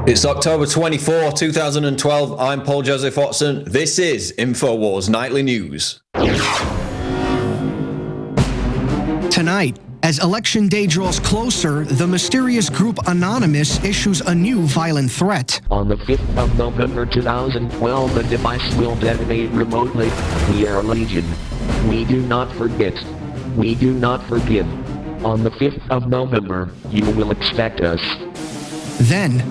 It's October 24, 2012. I'm Paul Joseph Watson. This is InfoWars Nightly News. Tonight, as Election Day draws closer, the mysterious group Anonymous issues a new violent threat. On the 5th of November 2012, the device will detonate remotely. We are Legion. We do not forget. We do not forgive. On the 5th of November, you will expect us. Then,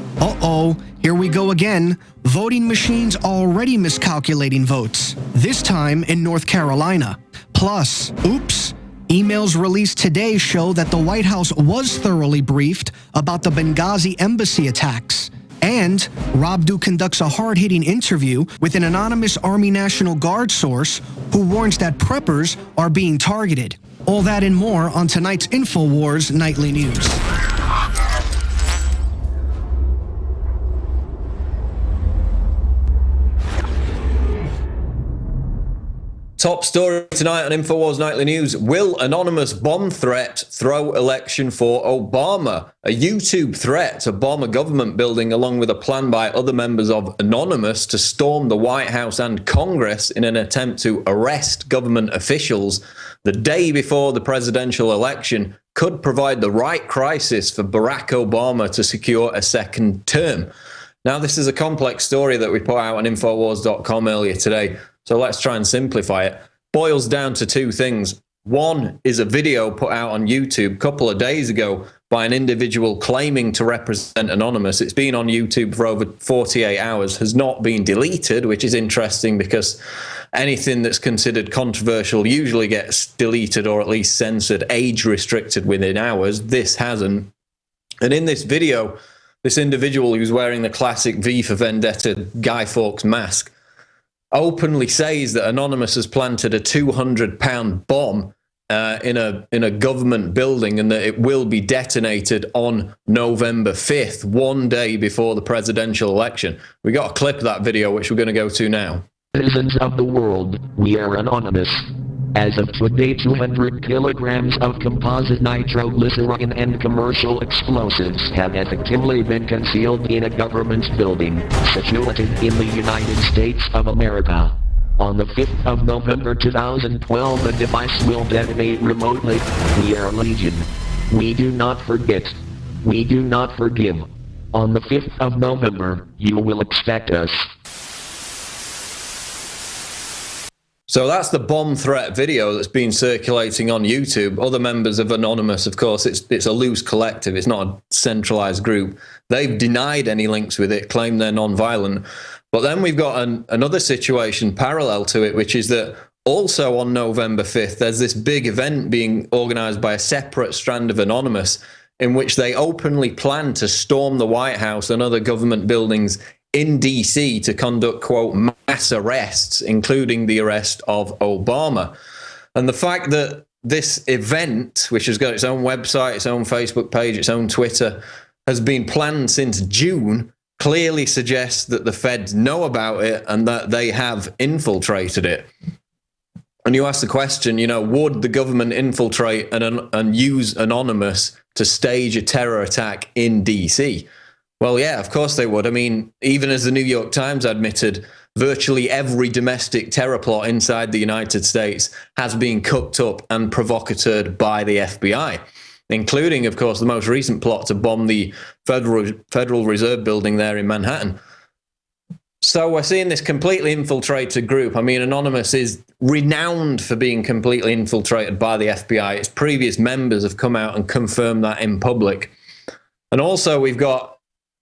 here we go again. Voting machines already miscalculating votes, this time in North Carolina. Plus, oops, emails released today show that the White House was thoroughly briefed about the Benghazi embassy attacks. And Rob Duke conducts a hard-hitting interview with an anonymous Army National Guard source who warns that preppers are being targeted. All that and more on tonight's InfoWars Nightly News. Top story tonight on InfoWars Nightly News. Will anonymous bomb threat throw election for Obama? A YouTube threat to bomb a government building along with a plan by other members of Anonymous to storm the White House and Congress in an attempt to arrest government officials the day before the presidential election could provide the right crisis for Barack Obama to secure a second term. Now, this is a complex story that we put out on Infowars.com earlier today. So let's try and simplify it. Boils down to two things. One is a video put out on YouTube a couple of days ago by an individual claiming to represent Anonymous. It's been on YouTube for over 48 hours, has not been deleted, which is interesting because anything that's considered controversial usually gets deleted or at least censored, age restricted within hours. This hasn't. And in this video, this individual who's wearing the classic V for Vendetta Guy Fawkes mask openly says that Anonymous has planted a 200-pound bomb in a government building and that it will be detonated on November 5th, one day before the presidential election. We got a clip of that video, which we're going to go to now. Citizens of the world, we are Anonymous. As of today, 200 kilograms of composite nitroglycerin and commercial explosives have effectively been concealed in a government building situated in the United States of America. On the 5th of November 2012, the device will detonate remotely. We are Legion. We do not forget. We do not forgive. On the 5th of November, you will expect us. So that's the bomb threat video that's been circulating on YouTube. Other members of Anonymous, of course, it's a loose collective. It's not a centralized group. They've denied any links with it, claim they're non-violent. But then we've got another situation parallel to it, which is that also on November 5th, there's this big event being organized by a separate strand of Anonymous in which they openly plan to storm the White House and other government buildings in DC to conduct, quote, mass arrests, including the arrest of Obama. And the fact that this event, which has got its own website, its own Facebook page, its own Twitter, has been planned since June, clearly suggests that the feds know about it and that they have infiltrated it. And you ask the question, would the government infiltrate and use Anonymous to stage a terror attack in DC? Well, yeah, of course they would. I mean, even as the New York Times admitted, virtually every domestic terror plot inside the United States has been cooked up and provocateured by the FBI, including, of course, the most recent plot to bomb the Federal Reserve building there in Manhattan. So we're seeing this completely infiltrated group. I mean, Anonymous is renowned for being completely infiltrated by the FBI. Its previous members have come out and confirmed that in public. And also we've got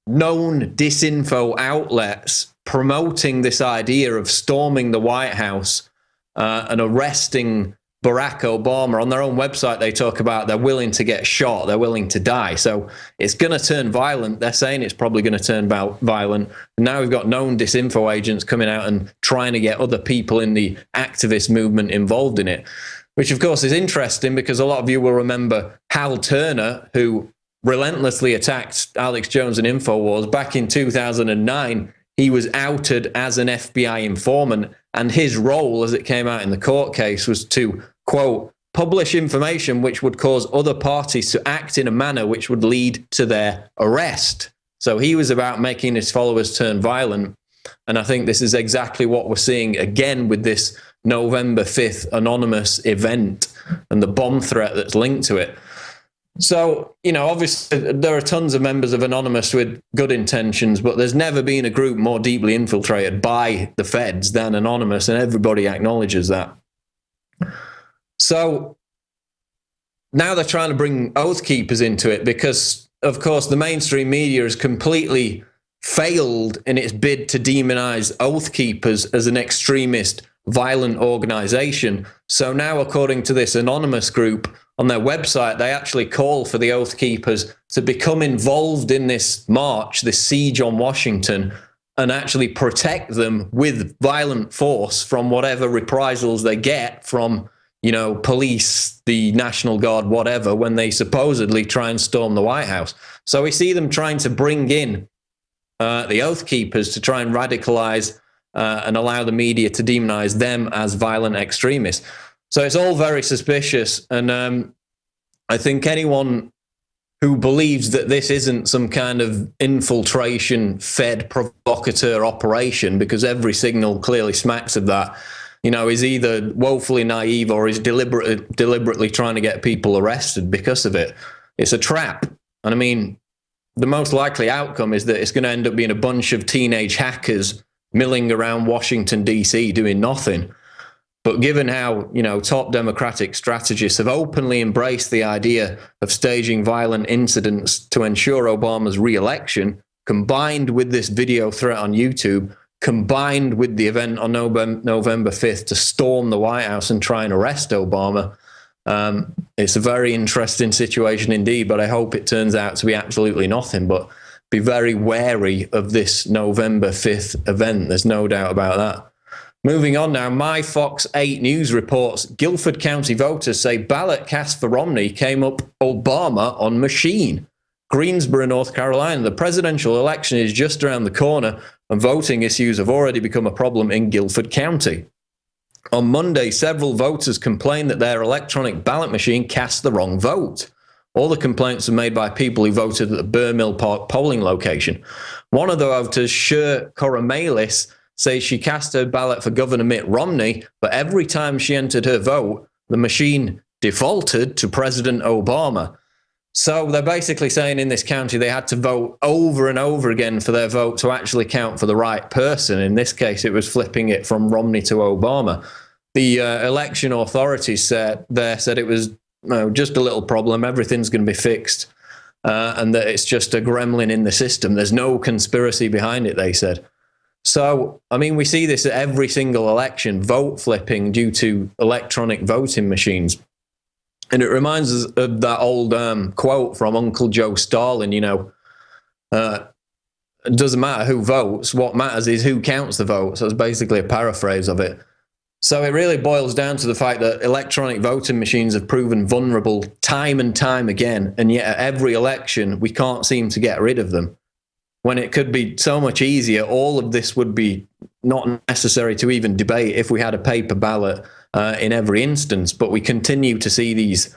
known disinfo outlets promoting this idea of storming the White House and arresting Barack Obama. On their own website, they talk about they're willing to get shot, they're willing to die. So it's going to turn violent. They're saying it's probably going to turn violent. And now we've got known disinfo agents coming out and trying to get other people in the activist movement involved in it, which of course is interesting because a lot of you will remember Hal Turner, who relentlessly attacked Alex Jones and InfoWars back in 2009. He was outed as an FBI informant, and his role, as it came out in the court case, was to, quote, publish information which would cause other parties to act in a manner which would lead to their arrest. So he was about making his followers turn violent. And I think this is exactly what we're seeing again with this November 5th anonymous event and the bomb threat that's linked to it. So, you know, obviously there are tons of members of Anonymous with good intentions, but there's never been a group more deeply infiltrated by the feds than Anonymous, and everybody acknowledges that. So now they're trying to bring Oath Keepers into it because, of course, the mainstream media has completely failed in its bid to demonize Oath Keepers as an extremist, violent organization. So now, according to this Anonymous group, on their website, they actually call for the Oath Keepers to become involved in this march, this siege on Washington, and actually protect them with violent force from whatever reprisals they get from, you know, police, the National Guard, whatever, when they supposedly try and storm the White House. So we see them trying to bring in the Oath Keepers to try and radicalize and allow the media to demonize them as violent extremists. So it's all very suspicious. And I think anyone who believes that this isn't some kind of infiltration, fed provocateur operation, because every signal clearly smacks of that, you know, is either woefully naive or is deliberately trying to get people arrested because of it. It's a trap. And I mean, the most likely outcome is that it's going to end up being a bunch of teenage hackers milling around Washington, D.C. doing nothing. But given how, you know, top Democratic strategists have openly embraced the idea of staging violent incidents to ensure Obama's re-election, combined with this video threat on YouTube, combined with the event on November 5th to storm the White House and try and arrest Obama, it's a very interesting situation indeed, but I hope it turns out to be absolutely nothing. But be very wary of this November 5th event. There's no doubt about that. Moving on now, My Fox 8 News reports Guilford County voters say ballot cast for Romney came up Obama on machine. Greensboro, North Carolina. The presidential election is just around the corner, and voting issues have already become a problem in Guilford County. On Monday, several voters complained that their electronic ballot machine cast the wrong vote. All the complaints were made by people who voted at the Burr Mill Park polling location. One of the voters, Sher Coromalis, says she cast her ballot for Governor Mitt Romney, but every time she entered her vote, the machine defaulted to President Obama. So they're basically saying in this county they had to vote over and over again for their vote to actually count for the right person. In this case, it was flipping it from Romney to Obama. The election authorities said it was just a little problem. Everything's going to be fixed, and that it's just a gremlin in the system. There's no conspiracy behind it, they said. So, I mean, we see this at every single election, vote flipping due to electronic voting machines. And it reminds us of that old quote from Uncle Joe Stalin, you know, it doesn't matter who votes, what matters is who counts the votes. That's basically a paraphrase of it. So it really boils down to the fact that electronic voting machines have proven vulnerable time and time again, and yet at every election, we can't seem to get rid of them. When it could be so much easier, all of this would be not necessary to even debate if we had a paper ballot in every instance. But we continue to see these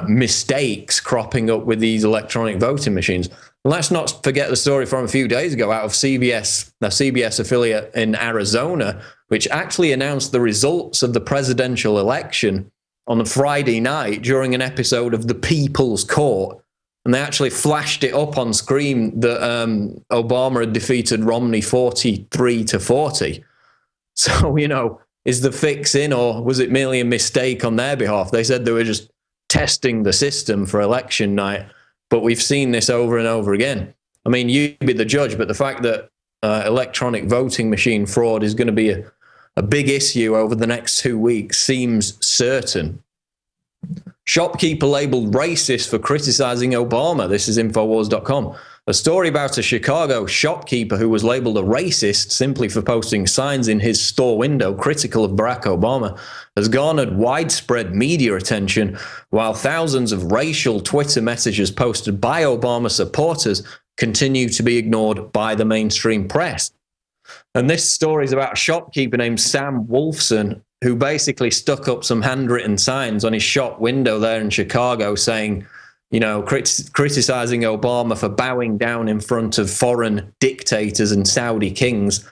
mistakes cropping up with these electronic voting machines. And let's not forget the story from a few days ago out of CBS, the CBS affiliate in Arizona, which actually announced the results of the presidential election on a Friday night during an episode of The People's Court. And they actually flashed it up on screen that Obama had defeated Romney 43-40. So, you know, is the fix in, or was it merely a mistake on their behalf? They said they were just testing the system for election night, but we've seen this over and over again. I mean, you be the judge, but the fact that electronic voting machine fraud is going to be a big issue over the next 2 weeks seems certain. Shopkeeper labeled racist for criticizing Obama. This is InfoWars.com. A story about a Chicago shopkeeper who was labeled a racist simply for posting signs in his store window critical of Barack Obama has garnered widespread media attention, while thousands of racial Twitter messages posted by Obama supporters continue to be ignored by the mainstream press. And this story is about a shopkeeper named Sam Wolfson, who basically stuck up some handwritten signs on his shop window there in Chicago saying, criticizing Obama for bowing down in front of foreign dictators and Saudi kings,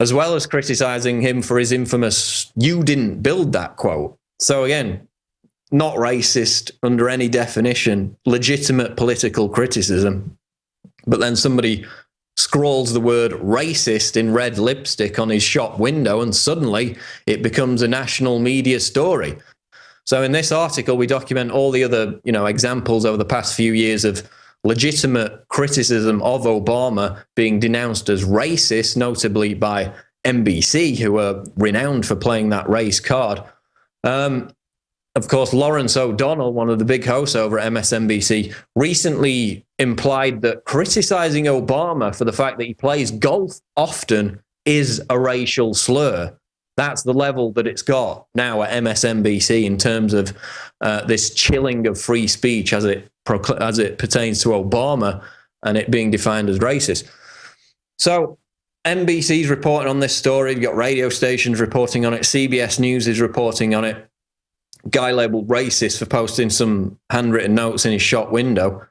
as well as criticizing him for his infamous "you didn't build that" quote. So again, not racist under any definition, legitimate political criticism. But then somebody scrawls the word racist in red lipstick on his shop window, and suddenly it becomes a national media story. So in this article, we document all the other, examples over the past few years of legitimate criticism of Obama being denounced as racist, notably by NBC, who are renowned for playing that race card. Of course, Lawrence O'Donnell, one of the big hosts over at MSNBC, recently implied that criticizing Obama for the fact that he plays golf often is a racial slur. That's the level that it's got now at MSNBC in terms of this chilling of free speech as it pertains to Obama and it being defined as racist. So NBC's reporting on this story. You've got radio stations reporting on it. CBS News is reporting on it. Guy labeled racist for posting some handwritten notes in his shop window.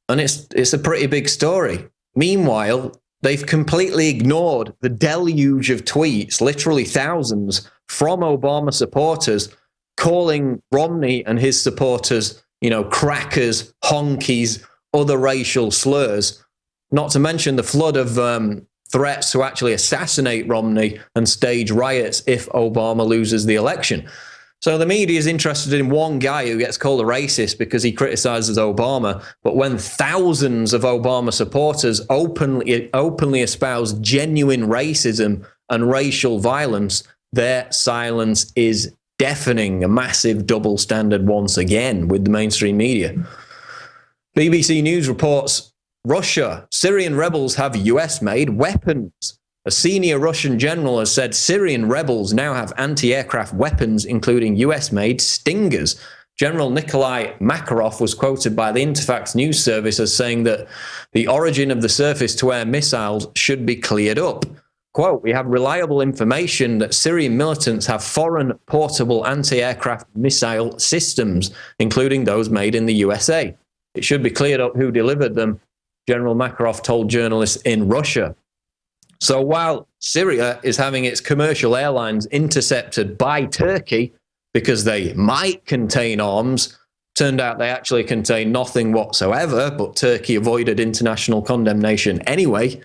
And it's a pretty big story. Meanwhile, they've completely ignored the deluge of tweets, literally thousands, from Obama supporters calling Romney and his supporters, crackers, honkies, other racial slurs, not to mention the flood of threats to actually assassinate Romney and stage riots if Obama loses the election. So the media is interested in one guy who gets called a racist because he criticizes Obama, but when thousands of Obama supporters openly espouse genuine racism and racial violence, their silence is deafening. A massive double standard once again with the mainstream media. BBC News reports Russia, Syrian rebels have US-made weapons. A senior Russian general has said Syrian rebels now have anti-aircraft weapons, including US-made Stingers. General Nikolai Makarov was quoted by the Interfax news service as saying that the origin of the surface-to-air missiles should be cleared up. Quote, "We have reliable information that Syrian militants have foreign portable anti-aircraft missile systems, including those made in the USA. It should be cleared up who delivered them," General Makarov told journalists in Russia. So while Syria is having its commercial airlines intercepted by Turkey because they might contain arms, turned out they actually contain nothing whatsoever, but Turkey avoided international condemnation anyway.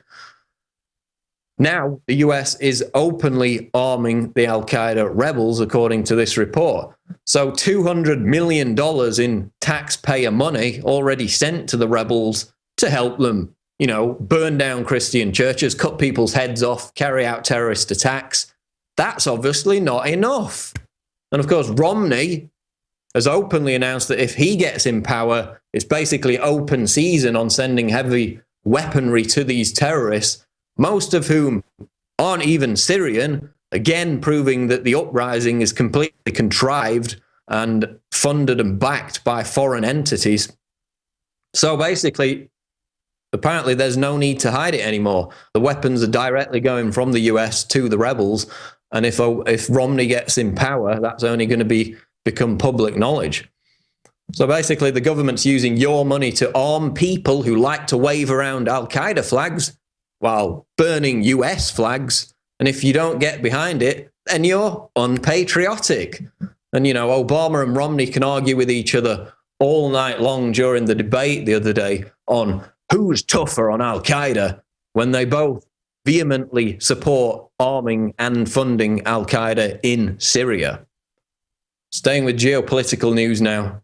Now the US is openly arming the Al-Qaeda rebels, according to this report. So $200 million in taxpayer money already sent to the rebels to help them burn down Christian churches, cut people's heads off, carry out terrorist attacks. That's obviously not enough. And of course, Romney has openly announced that if he gets in power, it's basically open season on sending heavy weaponry to these terrorists, most of whom aren't even Syrian, again proving that the uprising is completely contrived and funded and backed by foreign entities. So basically, apparently there's no need to hide it anymore. The weapons are directly going from the US to the rebels. And if Romney gets in power, that's only going to become public knowledge. So basically the government's using your money to arm people who like to wave around Al-Qaeda flags while burning US flags. And if you don't get behind it, then you're unpatriotic. And, Obama and Romney can argue with each other all night long during the debate the other day on who's tougher on Al-Qaeda when they both vehemently support arming and funding Al-Qaeda in Syria. Staying with geopolitical news now.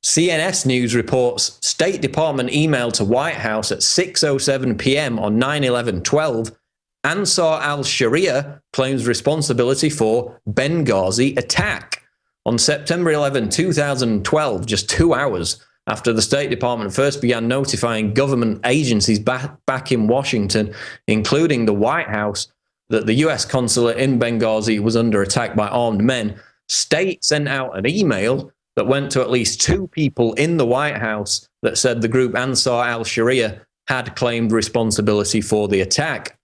CNS News reports State Department email to White House at 6:07 p.m. on 9/11/12. Ansar al-Sharia claims responsibility for Benghazi attack. On September 11, 2012, just 2 hours after the State Department first began notifying government agencies back in Washington, including the White House, that the US consulate in Benghazi was under attack by armed men, State sent out an email that went to at least 2 people in the White House that said the group Ansar al-Sharia had claimed responsibility for the attack.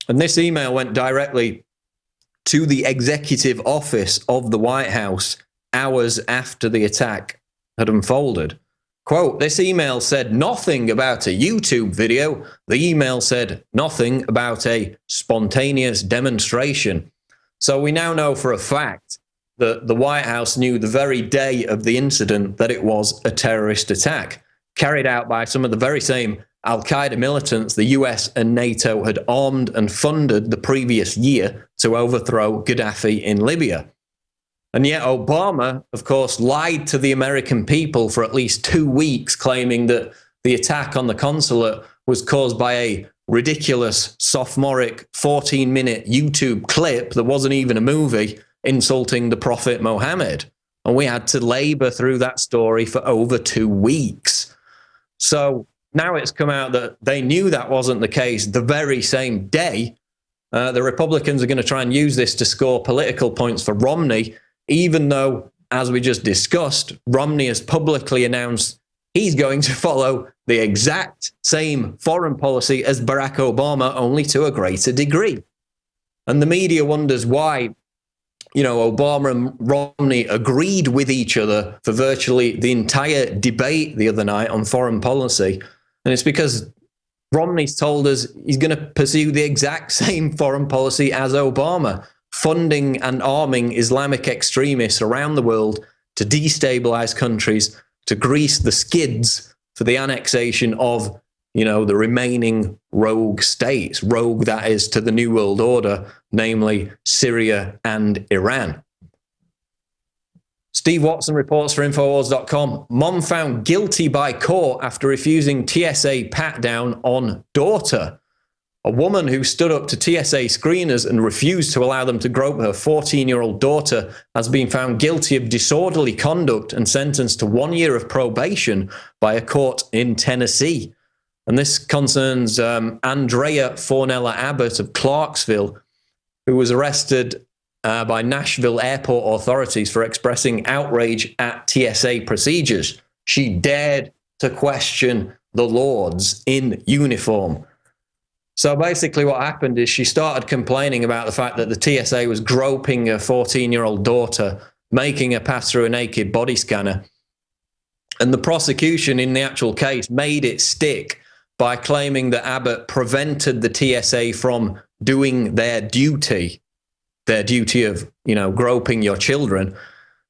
And this email went directly to the executive office of the White House hours after the attack had unfolded. Quote, this email said nothing about a YouTube video. The email said nothing about a spontaneous demonstration. So we now know for a fact that the White House knew the very day of the incident that it was a terrorist attack carried out by some of the very same Al-Qaeda militants the US and NATO had armed and funded the previous year to overthrow Gaddafi in Libya. And yet Obama, of course, lied to the American people for at least 2 weeks, claiming that the attack on the consulate was caused by a ridiculous, sophomoric 14-minute YouTube clip that wasn't even a movie insulting the Prophet Muhammad. And we had to labor through that story for over 2 weeks. So now it's come out that they knew that wasn't the case the very same day. The Republicans are going to try and use this to score political points for Romney, even though, as we just discussed, Romney has publicly announced he's going to follow the exact same foreign policy as Barack Obama, only to a greater degree. And the media wonders why, Obama and Romney agreed with each other for virtually the entire debate the other night on foreign policy. And it's because Romney's told us he's going to pursue the exact same foreign policy as Obama, funding and arming Islamic extremists around the world to destabilize countries, to grease the skids for the annexation of, the remaining rogue states, rogue that is to the New World Order, namely Syria and Iran. Steve Watson reports for InfoWars.com. Mom found guilty by court after refusing TSA pat-down on daughter. A woman who stood up to TSA screeners and refused to allow them to grope her 14-year-old daughter has been found guilty of disorderly conduct and sentenced to 1 year of probation by a court in Tennessee. And this concerns Andrea Fornella Abbott of Clarksville, who was arrested by Nashville airport authorities for expressing outrage at TSA procedures. She dared to question the lords in uniform. So basically what happened is she started complaining about the fact that the TSA was groping a 14-year-old daughter, making her pass through a naked body scanner. And the prosecution in the actual case made it stick by claiming that Abbott prevented the TSA from doing their duty of, groping your children,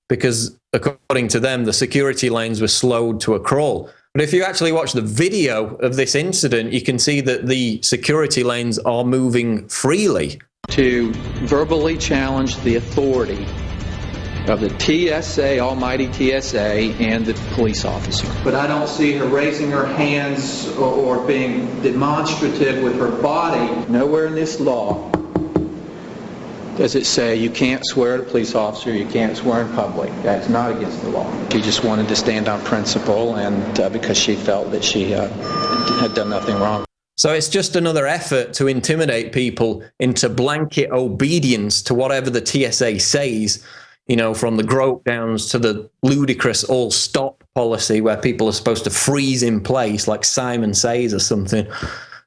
because according to them, the security lanes were slowed to a crawl. But if you actually watch the video of this incident, you can see that the security lanes are moving freely. To verbally challenge the authority of the TSA, almighty TSA, and the police officer. But I don't see her raising her hands or being demonstrative with her body. Nowhere in this law does it say you can't swear at a police officer, you can't swear in public. That's not against the law. She just wanted to stand on principle, and because she felt that she had done nothing wrong. So it's just another effort to intimidate people into blanket obedience to whatever the TSA says, from the grope downs to the ludicrous all stop policy where people are supposed to freeze in place like Simon Says or something,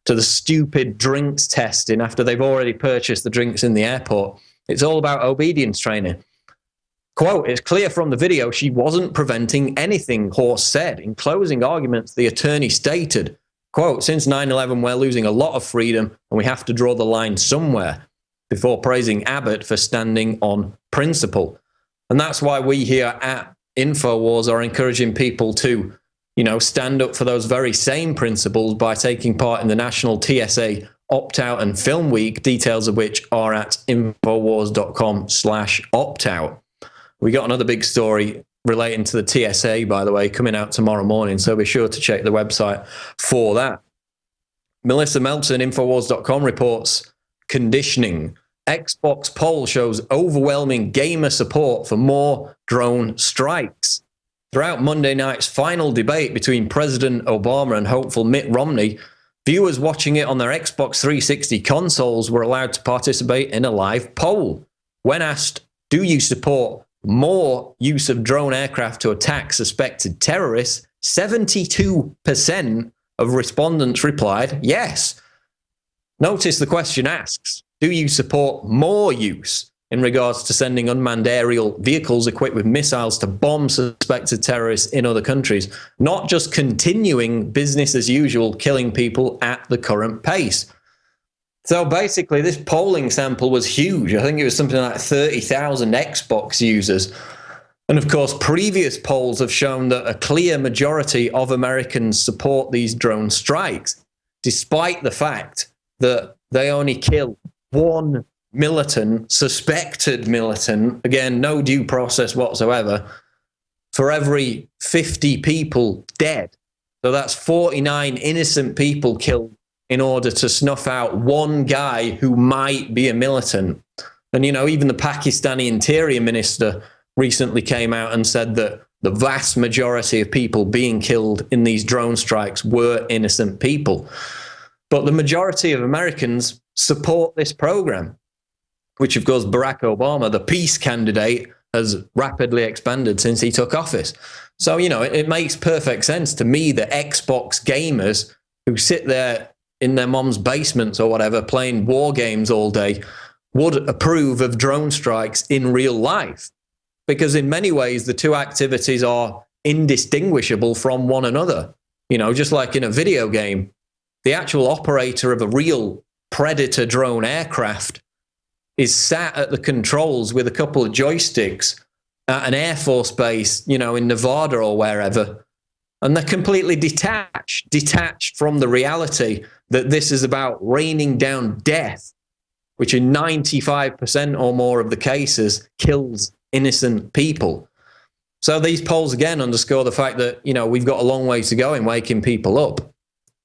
to the stupid drinks testing after they've already purchased the drinks in the airport. It's all about obedience training. Quote, it's clear from the video she wasn't preventing anything, Horse said. In closing arguments, the attorney stated, quote, since 9/11, we're losing a lot of freedom and we have to draw the line somewhere, before praising Abbott for standing on principle. And that's why we here at InfoWars are encouraging people to stand up for those very same principles by taking part in the National TSA Opt-out and Film Week, details of which are at infowars.com/opt-out. We got another big story relating to the TSA, by the way, coming out tomorrow morning, so be sure to check the website for that. Melissa Melton, Infowars.com, reports conditioning. Xbox poll shows overwhelming gamer support for more drone strikes. Throughout Monday night's final debate between President Obama and hopeful Mitt Romney, viewers watching it on their Xbox 360 consoles were allowed to participate in a live poll. When asked, do you support more use of drone aircraft to attack suspected terrorists, 72% of respondents replied yes. Notice the question asks, do you support more use? in regards to sending unmanned aerial vehicles equipped with missiles to bomb suspected terrorists in other countries, not just continuing business as usual, killing people at the current pace. So basically, this polling sample was huge. I think it was something like 30,000 Xbox users. And of course, previous polls have shown that a clear majority of Americans support these drone strikes, despite the fact that they only kill one militant, suspected militant, again, no due process whatsoever, for every 50 people dead. So that's 49 innocent people killed in order to snuff out one guy who might be a militant. And, you know, even the Pakistani Interior Minister recently came out and said that the vast majority of people being killed in these drone strikes were innocent people. But the majority of Americans support this program, which, of course, Barack Obama, the peace candidate, has rapidly expanded since he took office. So, you know, it makes perfect sense to me that Xbox gamers who sit there in their mom's basements or whatever playing war games all day would approve of drone strikes in real life. Because in many ways, the two activities are indistinguishable from one another. You know, just like in a video game, the actual operator of a real Predator drone aircraft is sat at the controls with a couple of joysticks at an Air Force base, you know, in Nevada or wherever. And they're completely detached from the reality that this is about raining down death, which in 95% or more of the cases kills innocent people. So these polls again underscore the fact that, you know, we've got a long way to go in waking people up.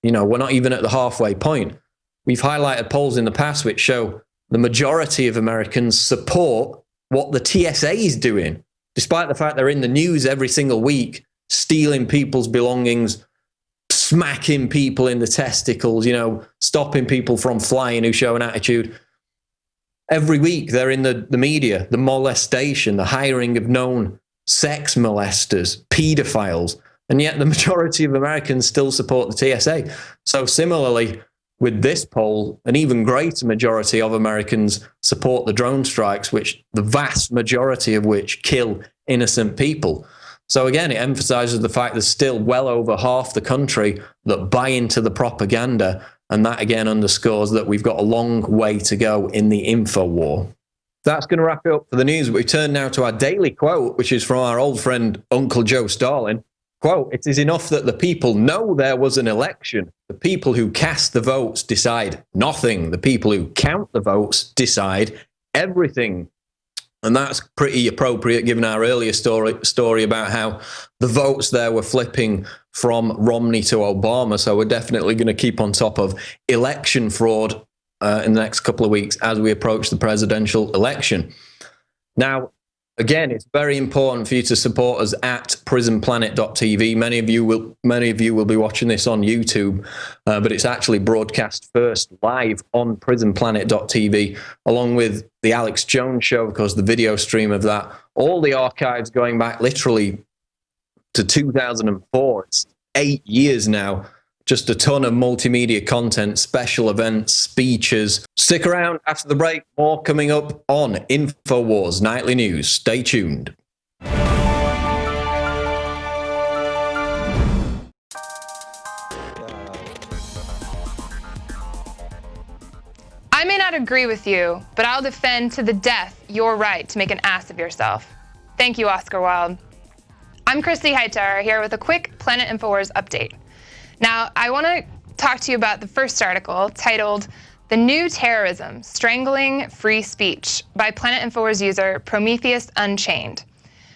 You know, we're not even at the halfway point. We've highlighted polls in the past which show the majority of Americans support what the TSA is doing, despite the fact they're in the news every single week, stealing people's belongings, smacking people in the testicles, you know, stopping people from flying who show an attitude. Every week they're in the media, the molestation, the hiring of known sex molesters, pedophiles, and yet the majority of Americans still support the TSA. So similarly, with this poll, an even greater majority of Americans support the drone strikes, which the vast majority of which kill innocent people. So again, it emphasizes the fact there's still well over half the country that buy into the propaganda. And that again underscores that we've got a long way to go in the info war. That's going to wrap it up for the news. We turn now to our daily quote, which is from our old friend, Uncle Joe Stalin. Quote, "It is enough that the people know there was an election. The people who cast the votes decide nothing. The people who count the votes decide everything." And that's pretty appropriate given our earlier story about how the votes there were flipping from Romney to Obama. So we're definitely going to keep on top of election fraud in the next couple of weeks as we approach the presidential election. Now, again, it's very important for you to support us at prisonplanet.tv. Many of you will be watching this on YouTube, but it's actually broadcast first live on prisonplanet.tv, along with the Alex Jones Show, of course, the video stream of that. All the archives going back literally to 2004. It's 8 years now. Just a ton of multimedia content, special events, speeches. Stick around after the break. More coming up on InfoWars Nightly News. Stay tuned. I may not agree with you, but I'll defend to the death your right to make an ass of yourself. Thank you, Oscar Wilde. I'm Christy Hightower here with a quick Planet InfoWars update. Now, I want to talk to you about the first article titled "The New Terrorism, Strangling Free Speech" by Planet InfoWars user Prometheus Unchained.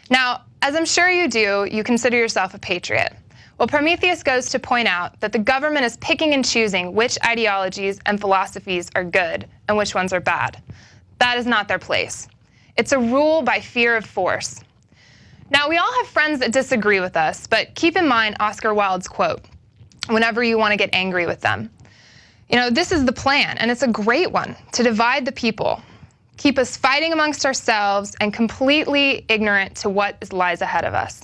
Now, as I'm sure you do, you consider yourself a patriot. Well, Prometheus goes to point out that the government is picking and choosing which ideologies and philosophies are good and which ones are bad. That is not their place. It's a rule by fear of force. Now, we all have friends that disagree with us, but keep in mind Oscar Wilde's quote whenever you want to get angry with them. You know, this is the plan, and it's a great one, to divide the people, keep us fighting amongst ourselves, and completely ignorant to what lies ahead of us.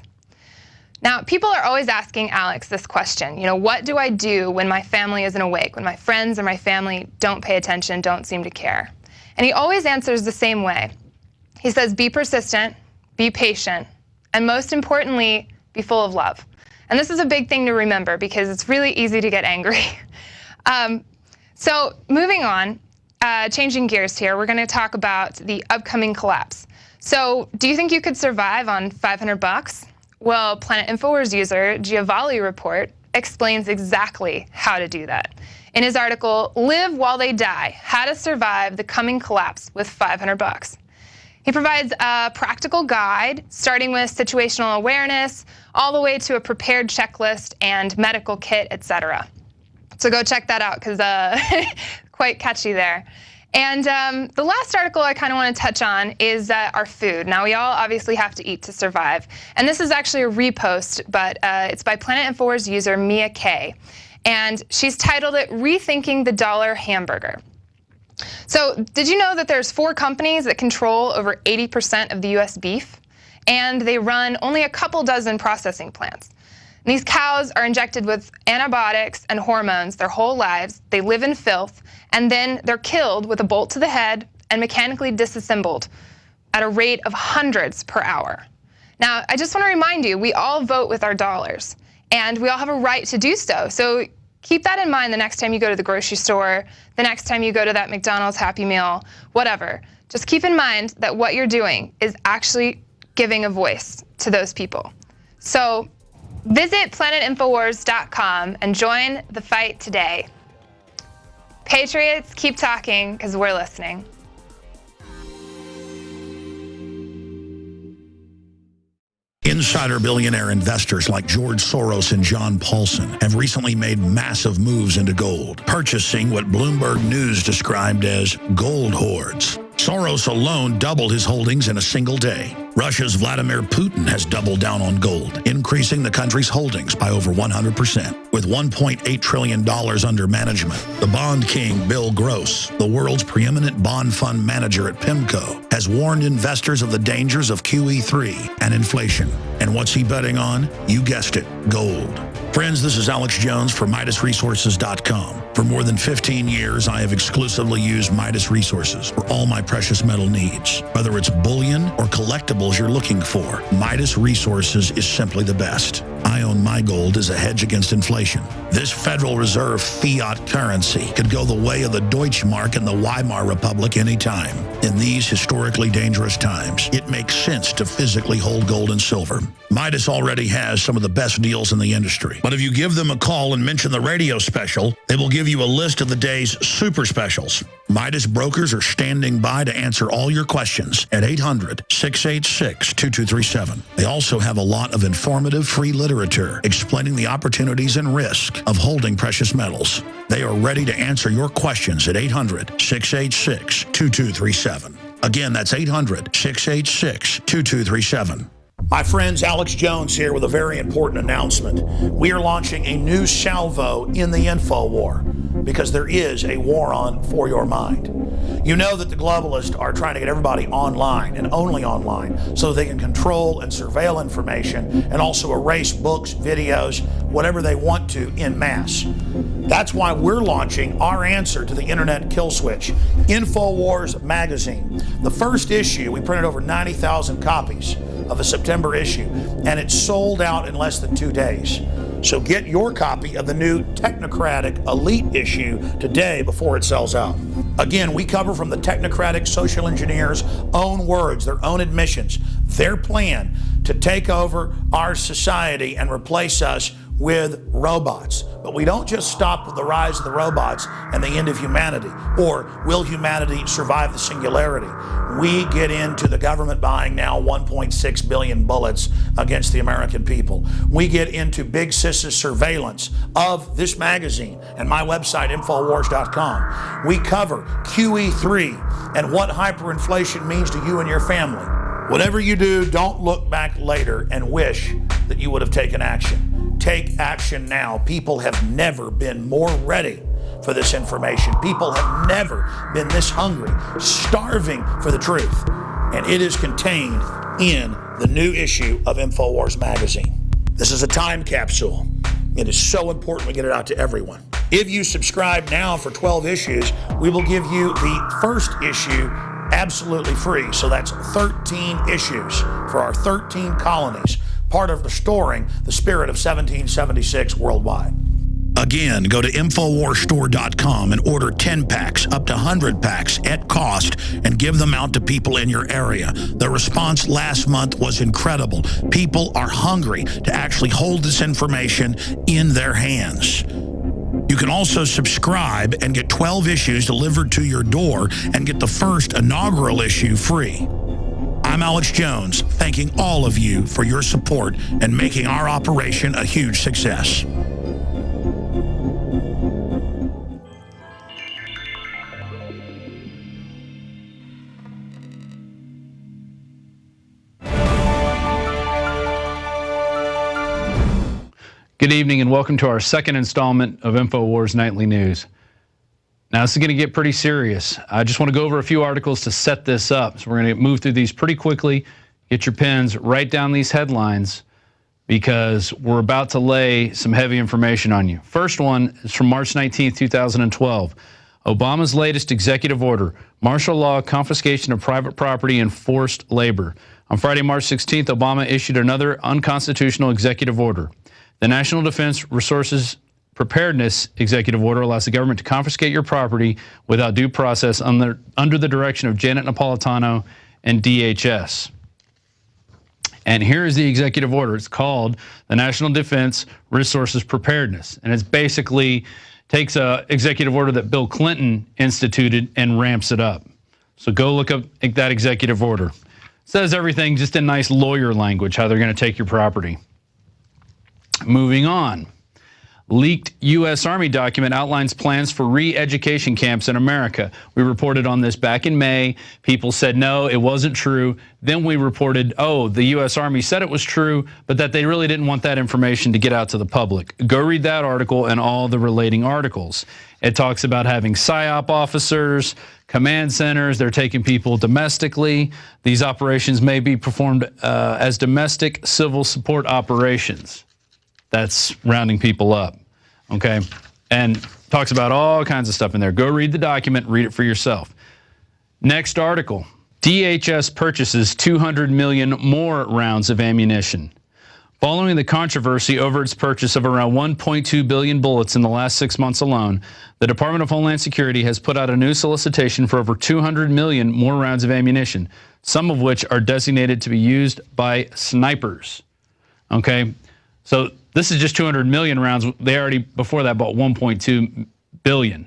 Now, people are always asking Alex this question, you know, what do I do when my family isn't awake, when my friends or my family don't pay attention, don't seem to care? And he always answers the same way. He says, be persistent, be patient, and most importantly, be full of love. And this is a big thing to remember because it's really easy to get angry. So moving on, changing gears here, we're going to talk about the upcoming collapse. So do you think you could survive on $500? Well, Planet InfoWars user Giovanni Report explains exactly how to do that. In his article, Live While They Die, How to Survive the Coming Collapse with $500. He provides a practical guide, starting with situational awareness, all the way to a prepared checklist and medical kit, etc. So go check that out, because quite catchy there. And the last article I kind of want to touch on is our food. Now, we all obviously have to eat to survive. And this is actually a repost, but it's by Planet InfoWars user Mia K. And she's titled it, Rethinking the Dollar Hamburger. So did you know that there's 4 companies that control over 80% of the US beef? And they run only a couple dozen processing plants. And these cows are injected with antibiotics and hormones their whole lives. They live in filth, and then they're killed with a bolt to the head and mechanically disassembled at a rate of hundreds per hour. Now, I just want to remind you, we all vote with our dollars, and we all have a right to do so. So keep that in mind the next time you go to the grocery store, the next time you go to that McDonald's Happy Meal, whatever. Just keep in mind that what you're doing is actually giving a voice to those people. So visit planetinfowars.com and join the fight today. Patriots, keep talking, because we're listening. Insider billionaire investors like George Soros and John Paulson have recently made massive moves into gold, purchasing what Bloomberg News described as gold hoards. Soros alone doubled his holdings in a single day. Russia's Vladimir Putin has doubled down on gold, increasing the country's holdings by over 100%. With $1.8 trillion under management, the bond king Bill Gross, the world's preeminent bond fund manager at PIMCO, has warned investors of the dangers of QE3 and inflation. And what's he betting on? You guessed it, gold. Friends, this is Alex Jones for MidasResources.com. For more than 15 years, I have exclusively used Midas Resources for all my precious metal needs. Whether it's bullion or collectibles you're looking for, Midas Resources is simply the best. I own my gold as a hedge against inflation. This Federal Reserve fiat currency could go the way of the Deutschmark and the Weimar Republic anytime. In these historically dangerous times, it makes sense to physically hold gold and silver. Midas already has some of the best deals in the industry. But if you give them a call and mention the radio special, they will give you a list of the day's super specials. Midas brokers are standing by to answer all your questions at 800-686-2237. They also have a lot of informative free literature explaining the opportunities and risk of holding precious metals. They are ready to answer your questions at 800-686-2237. Again, that's 800-686-2237. My friends, Alex Jones here with a very important announcement. We are launching a new salvo in the InfoWar because there is a war on for your mind. You know that the globalists are trying to get everybody online and only online so they can control and surveil information and also erase books, videos, whatever they want to en masse. That's why we're launching our answer to the internet kill switch, InfoWars magazine. The first issue, we printed over 90,000 copies of the September issue, and it sold out in less than 2 days. So get your copy of the new technocratic elite issue today before it sells out. Again, we cover from the technocratic social engineers' own words, their own admissions, their plan to take over our society and replace us with robots. But we don't just stop with the rise of the robots and the end of humanity, or will humanity survive the singularity. We get into the government buying now 1.6 billion bullets against the American people. We get into Big Sis's surveillance of this magazine and my website, InfoWars.com. We cover QE3 and what hyperinflation means to you and your family. Whatever you do, don't look back later and wish that you would have taken action. Take action now. People have never been more ready for this information. People have never been this hungry, starving for the truth. And it is contained in the new issue of InfoWars magazine. This is a time capsule. It is so important we get it out to everyone. If you subscribe now for 12 issues, we will give you the first issue absolutely free. So that's 13 issues for our 13 colonies, part of restoring the spirit of 1776 worldwide. Again, go to InfoWarsStore.com and order 10 packs, up to 100 packs at cost, and give them out to people in your area. The response last month was incredible. People are hungry to actually hold this information in their hands. You can also subscribe and get 12 issues delivered to your door and get the first inaugural issue free. I'm Alex Jones, thanking all of you for your support and making our operation a huge success. Good evening and welcome to our second installment of InfoWars Nightly News. Now this is going to get pretty serious. I just want to go over a few articles to set this up. So we're going to move through these pretty quickly. Get your pens, write down these headlines because we're about to lay some heavy information on you. First one is from March 19th, 2012. Obama's latest executive order, martial law, confiscation of private property, and forced labor. On Friday, March 16th, Obama issued another unconstitutional executive order. The National Defense Resources Preparedness Executive Order allows the government to confiscate your property without due process under the direction of Janet Napolitano and DHS. And here is the executive order. It's called the National Defense Resources Preparedness. And it's basically takes an executive order that Bill Clinton instituted and ramps it up. So go look up that executive order. It says everything just in nice lawyer language, how they're going to take your property. Moving on. Leaked U.S. Army document outlines plans for re-education camps in America. We reported on this back in May. People said, no, it wasn't true. Then we reported, oh, the U.S. Army said it was true, but that they really didn't want that information to get out to the public. Go read that article and all the relating articles. It talks about having PSYOP officers, command centers. They're taking people domestically. These operations may be performed as domestic civil support operations. That's rounding people up, okay? And talks about all kinds of stuff in there. Go read the document, read it for yourself. Next article, DHS purchases 200 million more rounds of ammunition. Following the controversy over its purchase of around 1.2 billion bullets in the last 6 months alone, the Department of Homeland Security has put out a new solicitation for over 200 million more rounds of ammunition, some of which are designated to be used by snipers, okay? So this is just 200 million rounds. They already, before that, bought 1.2 billion.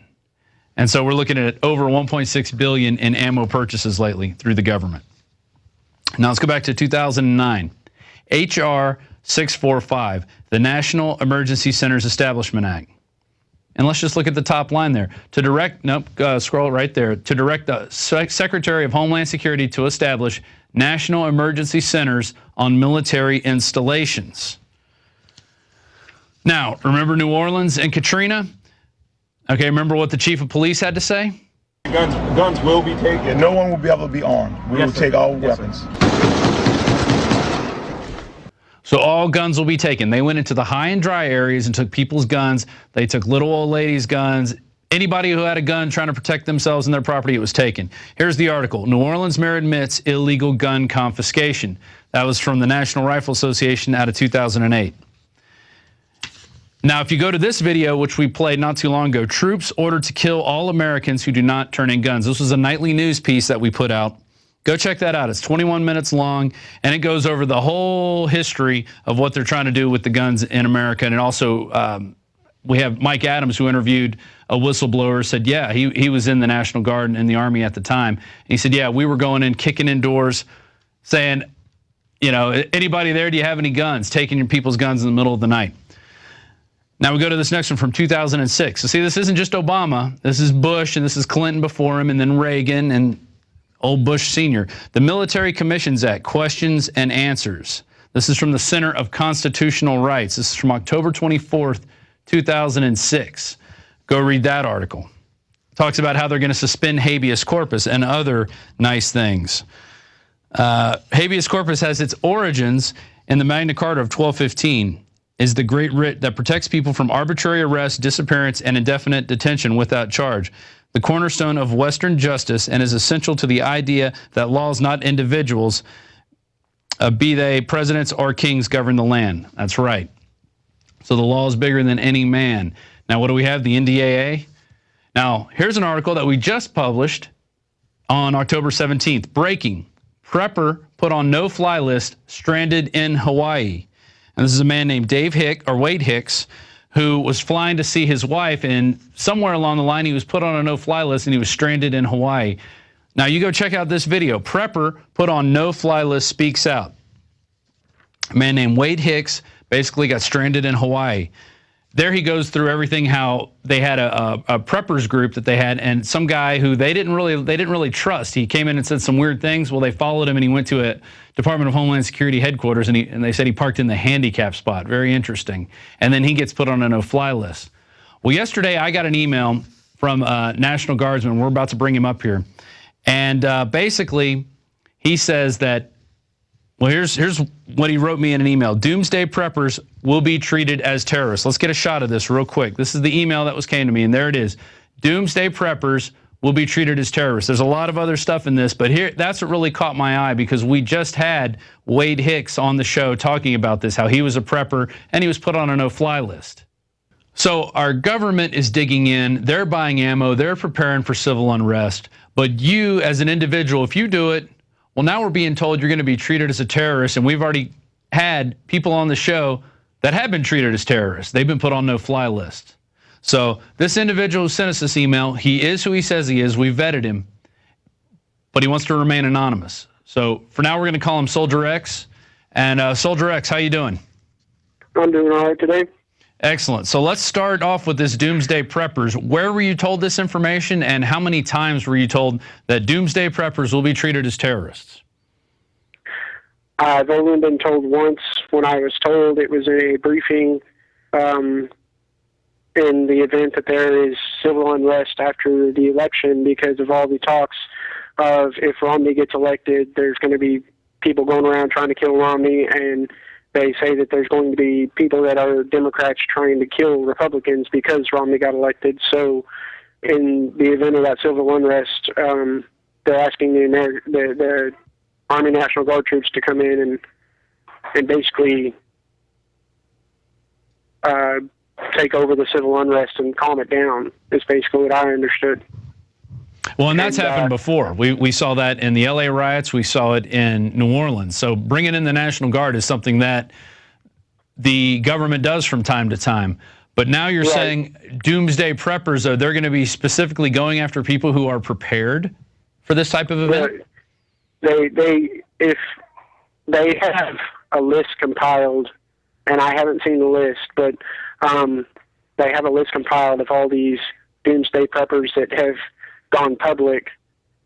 And so we're looking at over 1.6 billion in ammo purchases lately through the government. Now let's go back to 2009. H.R. 645, the National Emergency Centers Establishment Act. And let's just look at the top line there. To direct, scroll right there. To direct the Secretary of Homeland Security to establish national emergency centers on military installations. Now, remember New Orleans and Katrina? Okay, remember what the chief of police had to say? Guns will be taken. No one will be able to be armed. We will take all weapons. So all guns will be taken. They went into the high and dry areas and took people's guns. They took little old ladies' guns. Anybody who had a gun trying to protect themselves and their property, it was taken. Here's the article. New Orleans mayor admits illegal gun confiscation. That was from the National Rifle Association out of 2008. Now, if you go to this video, which we played not too long ago, troops ordered to kill all Americans who do not turn in guns. This was a nightly news piece that we put out. Go check that out. It's 21 minutes long, and it goes over the whole history of what they're trying to do with the guns in America. And also, we have Mike Adams, who interviewed a whistleblower, said, yeah, he was in the National Guard and in the Army at the time. And he said, yeah, we were going in, kicking in doors, saying, you know, anybody there, do you have any guns? Taking your people's guns in the middle of the night. Now we go to this next one from 2006. So see, this isn't just Obama. This is Bush, and this is Clinton before him, and then Reagan, and old Bush Sr. The Military Commissions Act, questions and answers. This is from the Center of Constitutional Rights. This is from October 24th, 2006. Go read that article. It talks about how they're going to suspend habeas corpus and other nice things. Habeas corpus has its origins in the Magna Carta of 1215. is the Great Writ that protects people from arbitrary arrest, disappearance, and indefinite detention without charge. The cornerstone of Western justice, and is essential to the idea that laws, not individuals, be they presidents or kings, govern the land. That's right. So the law is bigger than any man. Now, what do we have? The NDAA. Now, here's an article that we just published on October 17th. Breaking. Prepper put on no-fly list, stranded in Hawaii. And this is a man named Wade Hicks, who was flying to see his wife, and somewhere along the line he was put on a no-fly list and he was stranded in Hawaii. Now you go check out this video. Prepper put on no-fly list speaks out. A man named Wade Hicks basically got stranded in Hawaii. There he goes through everything, how they had a preppers group that they had, and some guy who they didn't really trust. He came in and said some weird things. Well, they followed him and he went to a Department of Homeland Security headquarters, and they said he parked in the handicap spot. Very interesting. And then he gets put on a no-fly list. Well, yesterday I got an email from a National Guardsman. We're about to bring him up here. And basically he says that, well, here's what he wrote me in an email. Doomsday preppers will be treated as terrorists. Let's get a shot of this real quick. This is the email that came to me, and there it is. Doomsday preppers will be treated as terrorists. There's a lot of other stuff in this, but here, that's what really caught my eye, because we just had Wade Hicks on the show talking about this, how he was a prepper and he was put on a no-fly list. So our government is digging in, they're buying ammo, they're preparing for civil unrest, but you as an individual, if you do it, well, now we're being told you're going to be treated as a terrorist, and we've already had people on the show that have been treated as terrorists. They've been put on no-fly lists. So this individual who sent us this email, he is who he says he is. We vetted him, but he wants to remain anonymous. So for now, we're going to call him Soldier X. And Soldier X, how you doing? I'm doing all right today. Excellent. So let's start off with this Doomsday Preppers. Where were you told this information, and how many times were you told that Doomsday Preppers will be treated as terrorists? I've only been told once. When I was told, it was a briefing in the event that there is civil unrest after the election, because of all the talks of if Romney gets elected, there's going to be people going around trying to kill Romney, and they say that there's going to be people that are Democrats trying to kill Republicans because Romney got elected. So in the event of that civil unrest, they're asking the Army National Guard troops to come in and basically take over the civil unrest and calm it down, is basically what I understood. Well, and that's happened before. We saw that in the LA riots. We saw it in New Orleans. So bringing in the National Guard is something that the government does from time to time. But now you're saying Doomsday Preppers, they're going to be specifically going after people who are prepared for this type of event? If they have a list compiled, and I haven't seen the list, but they have a list compiled of all these Doomsday Preppers that have gone public,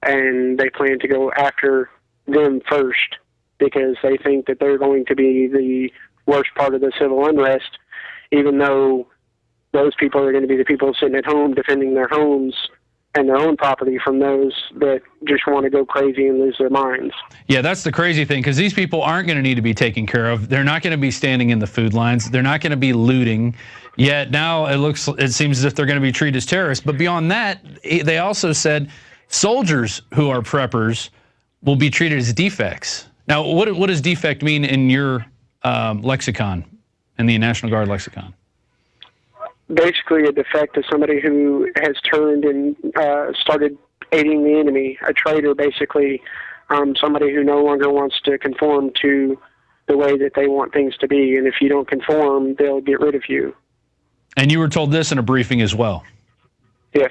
and they plan to go after them first because they think that they're going to be the worst part of the civil unrest, even though those people are going to be the people sitting at home defending their homes and their own property from those that just want to go crazy and lose their minds. Yeah, that's the crazy thing, because these people aren't going to need to be taken care of. They're not going to be standing in the food lines. They're not going to be looting. Yet now it seems as if they're going to be treated as terrorists. But beyond that, they also said soldiers who are preppers will be treated as defects. Now, what does defect mean in your lexicon, in the National Guard lexicon? Basically, a defect is somebody who has turned and started aiding the enemy, a traitor, basically, somebody who no longer wants to conform to the way that they want things to be. And if you don't conform, they'll get rid of you. And you were told this in a briefing as well? Yes.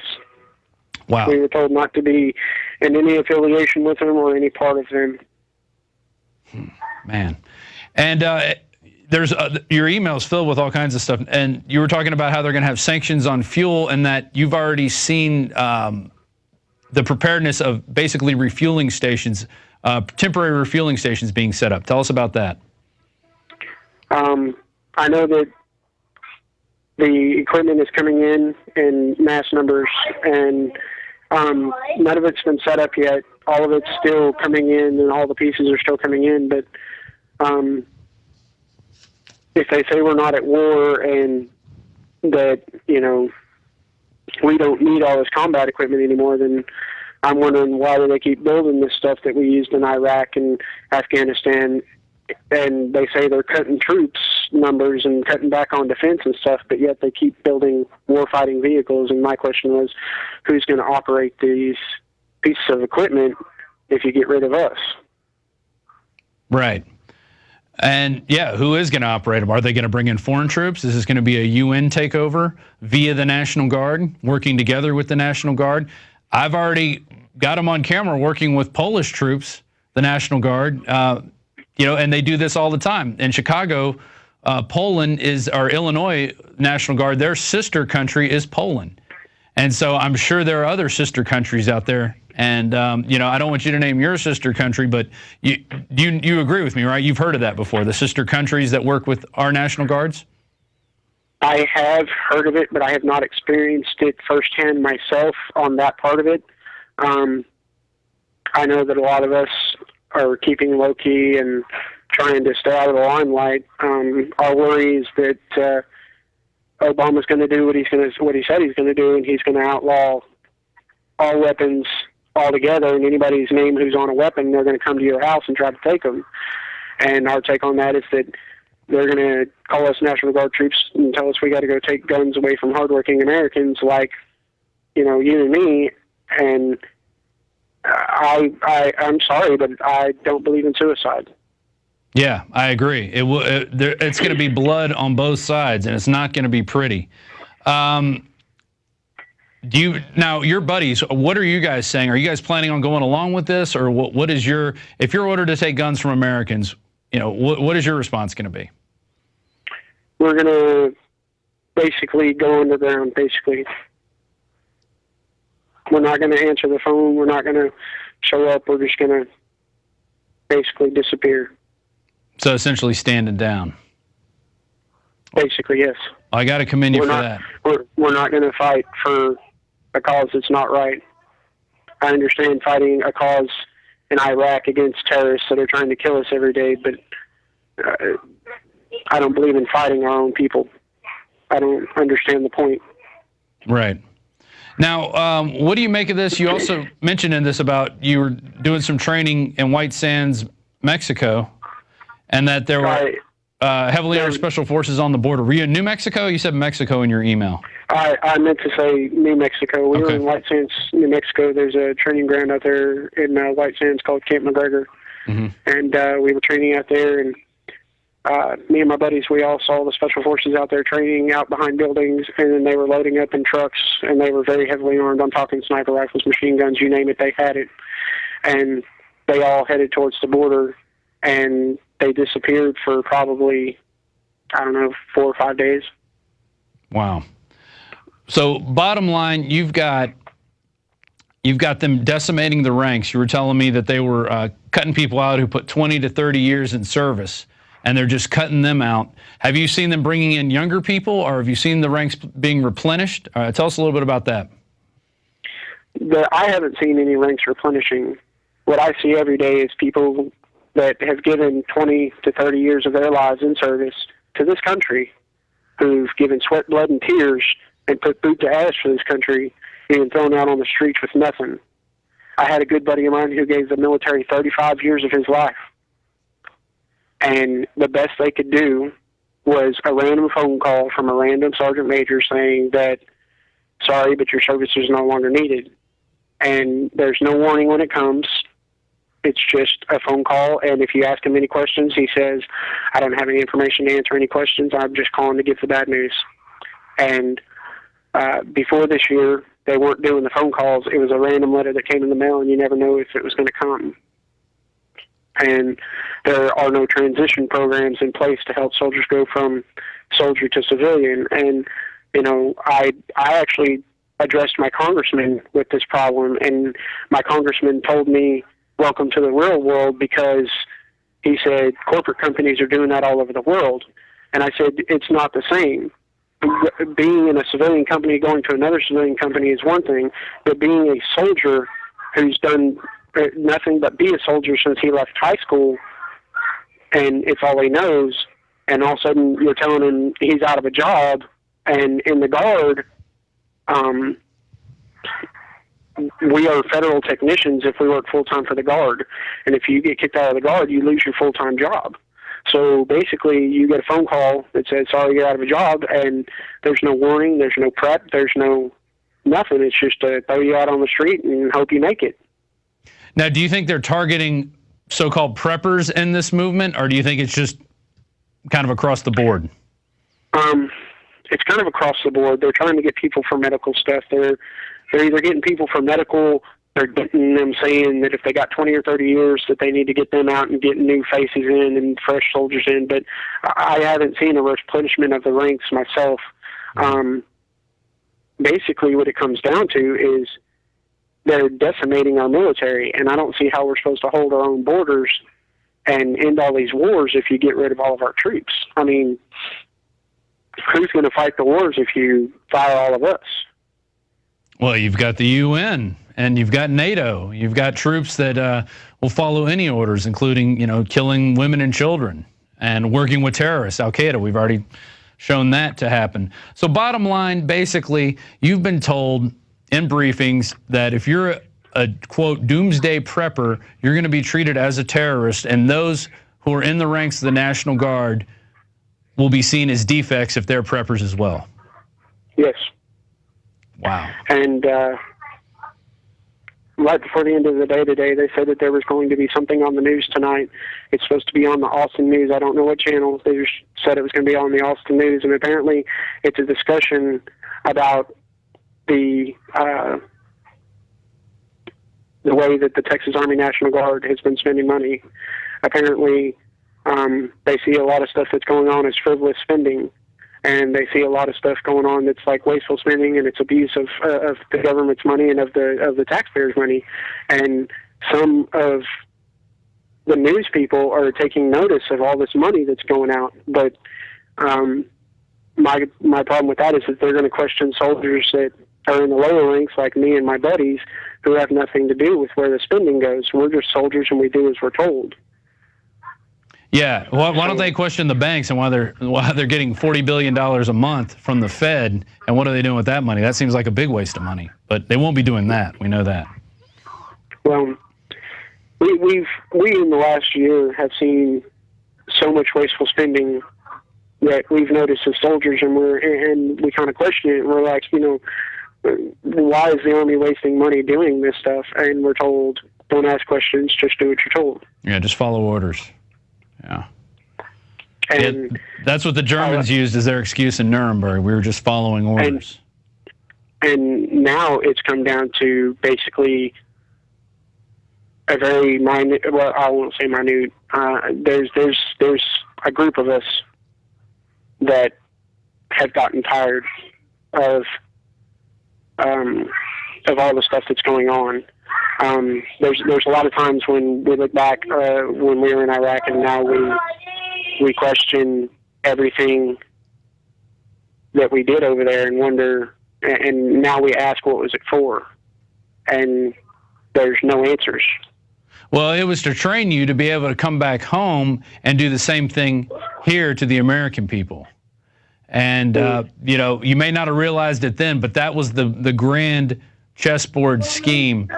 Wow. We were told not to be in any affiliation with them or any part of them. Man. And there's your email's filled with all kinds of stuff, and you were talking about how they're going to have sanctions on fuel, and that you've already seen the preparedness of basically refueling stations, temporary refueling stations being set up. Tell us about that. I know that the equipment is coming in mass numbers, and none of it's been set up yet. All of it's still coming in, and all the pieces are still coming in, but if they say we're not at war and that, you know, we don't need all this combat equipment anymore, then I'm wondering why do they keep building this stuff that we used in Iraq and Afghanistan, and they say they're cutting troops numbers and cutting back on defense and stuff, but yet they keep building warfighting vehicles. And my question was, who's going to operate these pieces of equipment if you get rid of us? Right. And yeah, who is going to operate them? Are they going to bring in foreign troops? Is this going to be a UN takeover via the National Guard, working together with the National Guard? I've already got them on camera working with Polish troops, the National Guard, you know, and they do this all the time. In Chicago, Poland or Illinois National Guard, their sister country is Poland. And so I'm sure there are other sister countries out there. And, you know, I don't want you to name your sister country, but you agree with me, right? You've heard of that before, the sister countries that work with our National Guards? I have heard of it, but I have not experienced it firsthand myself on that part of it. I know that a lot of us are keeping low-key and trying to stay out of the limelight. Our worry is that Obama's going to do what he said he's going to do, and he's going to outlaw all weapons altogether, and anybody's name who's on a weapon, they're going to come to your house and try to take them. And our take on that is that they're going to call us National Guard troops and tell us we got to go take guns away from hardworking Americans like, you know, you and me. And I'm sorry, but I don't believe in suicide. Yeah, I agree. It's going to be blood on both sides, and it's not going to be pretty. Now, your buddies, what are you guys saying? Are you guys planning on going along with this, or what is if you're ordered to take guns from Americans, you know, what is your response going to be? We're going to basically go underground, basically. We're not going to answer the phone. We're not going to show up. We're just going to basically disappear. So essentially standing down. Basically, yes. I got to commend you for that. We're not going to fight for a cause that's not right. I understand fighting a cause in Iraq against terrorists that are trying to kill us every day, but I don't believe in fighting our own people. I don't understand the point. Right. Now, what do you make of this? You also mentioned in this about you were doing some training in White Sands, Mexico, and that there were heavily armed special forces on the border. Were you in New Mexico? You said Mexico in your email. I meant to say New Mexico. We were in White Sands, New Mexico. There's a training ground out there in White Sands called Camp McGregor. Mm-hmm. And we were training out there, and me and my buddies, we all saw the special forces out there training out behind buildings, and then they were loading up in trucks, and they were very heavily armed. I'm talking sniper rifles, machine guns, you name it, they had it. And they all headed towards the border, and they disappeared for probably, 4 or 5 days. Wow. So bottom line, you've got them decimating the ranks. You were telling me that they were cutting people out who put 20 to 30 years in service, and they're just cutting them out. Have you seen them bringing in younger people, or have you seen the ranks being replenished? Tell us a little bit about that. I haven't seen any ranks replenishing. What I see every day is people that have given 20 to 30 years of their lives in service to this country, who've given sweat, blood, and tears and put boot to ass for this country, being thrown out on the streets with nothing. I had a good buddy of mine who gave the military 35 years of his life. And the best they could do was a random phone call from a random sergeant major saying that, sorry, but your service is no longer needed. And there's no warning when it comes. It's just a phone call, and if you ask him any questions, he says, I don't have any information to answer any questions. I'm just calling to give the bad news. And before this year, they weren't doing the phone calls. It was a random letter that came in the mail, and you never know if it was going to come. And there are no transition programs in place to help soldiers go from soldier to civilian. And, you know, I actually addressed my congressman with this problem, and my congressman told me, welcome to the real world, because he said corporate companies are doing that all over the world. And I said, it's not the same. Being in a civilian company going to another civilian company is one thing, but being a soldier who's done nothing but be a soldier since he left high school, and it's all he knows, and all of a sudden you're telling him he's out of a job, and in the Guard, we are federal technicians if we work full-time for the Guard, and if you get kicked out of the Guard, you lose your full-time job. So basically, you get a phone call that says, sorry, you're out of a job, and there's no warning, there's no prep, there's no nothing. It's just to throw you out on the street and hope you make it. Now, do you think they're targeting so-called preppers in this movement, or do you think it's just kind of across the board? It's kind of across the board. They're trying to get people for medical stuff. They're either getting people for medical, they're getting them saying that if they got 20 or 30 years that they need to get them out and get new faces in and fresh soldiers in. But I haven't seen a replenishment of the ranks myself. Basically what it comes down to is they're decimating our military, and I don't see how we're supposed to hold our own borders and end all these wars if you get rid of all of our troops. I mean, who's going to fight the wars if you fire all of us? Well, you've got the UN, and you've got NATO. You've got troops that will follow any orders, including, killing women and children and working with terrorists, Al-Qaeda. We've already shown that to happen. So bottom line, basically, you've been told in briefings that if you're a quote, doomsday prepper, you're going to be treated as a terrorist, and those who are in the ranks of the National Guard will be seen as defects if they're preppers as well. Yes. Wow. And right before the end of the day today, they said that there was going to be something on the news tonight. It's supposed to be on the Austin News. I don't know what channel. They just said it was going to be on the Austin News, and apparently it's a discussion about the way that the Texas Army National Guard has been spending money. Apparently, they see a lot of stuff that's going on as frivolous spending, and they see a lot of stuff going on that's like wasteful spending, and it's abuse of the government's money and of the taxpayers' money. And some of the news people are taking notice of all this money that's going out. But my problem with that is that they're going to question soldiers that are in the lower ranks, like me and my buddies, who have nothing to do with where the spending goes. We're just soldiers, and we do as we're told. Yeah, why don't they question the banks and why they're getting $40 billion a month from the Fed, and what are they doing with that money? That seems like a big waste of money, but they won't be doing that. We know that. Well, we in the last year have seen so much wasteful spending that we've noticed as soldiers, and we kind of question it, and we're like, why is the Army wasting money doing this stuff? And we're told, don't ask questions, just do what you're told. Yeah, just follow orders. Yeah. And that's what the Germans used as their excuse in Nuremberg. We were just following orders. And now it's come down to basically a very minute, well, I won't say minute, there's a group of us that have gotten tired of all the stuff that's going on. There's a lot of times when we look back when we were in Iraq, and now we question everything that we did over there and wonder, and now we ask, what was it for? And there's no answers. Well, it was to train you to be able to come back home and do the same thing here to the American people. And, you may not have realized it then, but that was the grand chessboard scheme.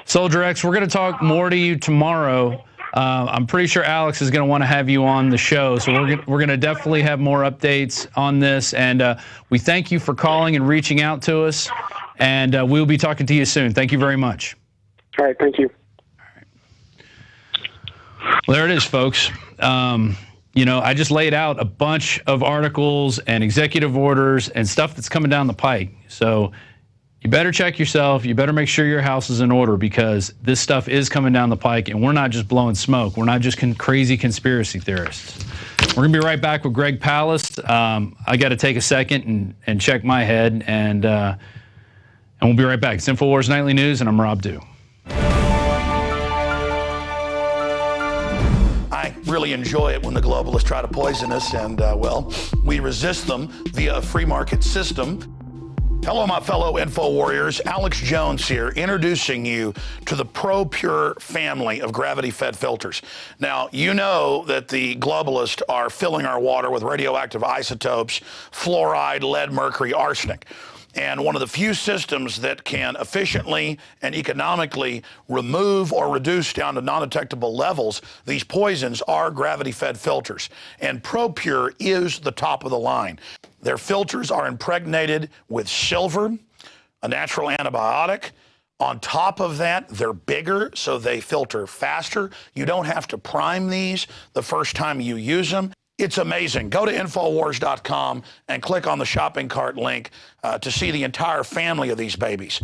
Soldier X, we're going to talk more to you tomorrow. I'm pretty sure Alex is going to want to have you on the show, so we're going to definitely have more updates on this. And we thank you for calling and reaching out to us, and we'll be talking to you soon. Thank you very much. All right, thank you. Well, there it is, folks. I just laid out a bunch of articles and executive orders and stuff that's coming down the pike. So you better check yourself. You better make sure your house is in order, because this stuff is coming down the pike, and we're not just blowing smoke. We're not just crazy conspiracy theorists. We're going to be right back with Greg Palast. I got to take a second and check my head, and we'll be right back. It's InfoWars Nightly News, and I'm Rob Dew. I really enjoy it when the globalists try to poison us, and we resist them via a free market system. Hello, my fellow Info Warriors. Alex Jones here, introducing you to the ProPure family of gravity-fed filters. Now, you know that the globalists are filling our water with radioactive isotopes, fluoride, lead, mercury, arsenic. And one of the few systems that can efficiently and economically remove or reduce down to non-detectable levels these poisons are gravity-fed filters. And ProPure is the top of the line. Their filters are impregnated with silver, a natural antibiotic. On top of that, they're bigger, so they filter faster. You don't have to prime these the first time you use them. It's amazing. Go to InfoWars.com and click on the shopping cart link to see the entire family of these babies.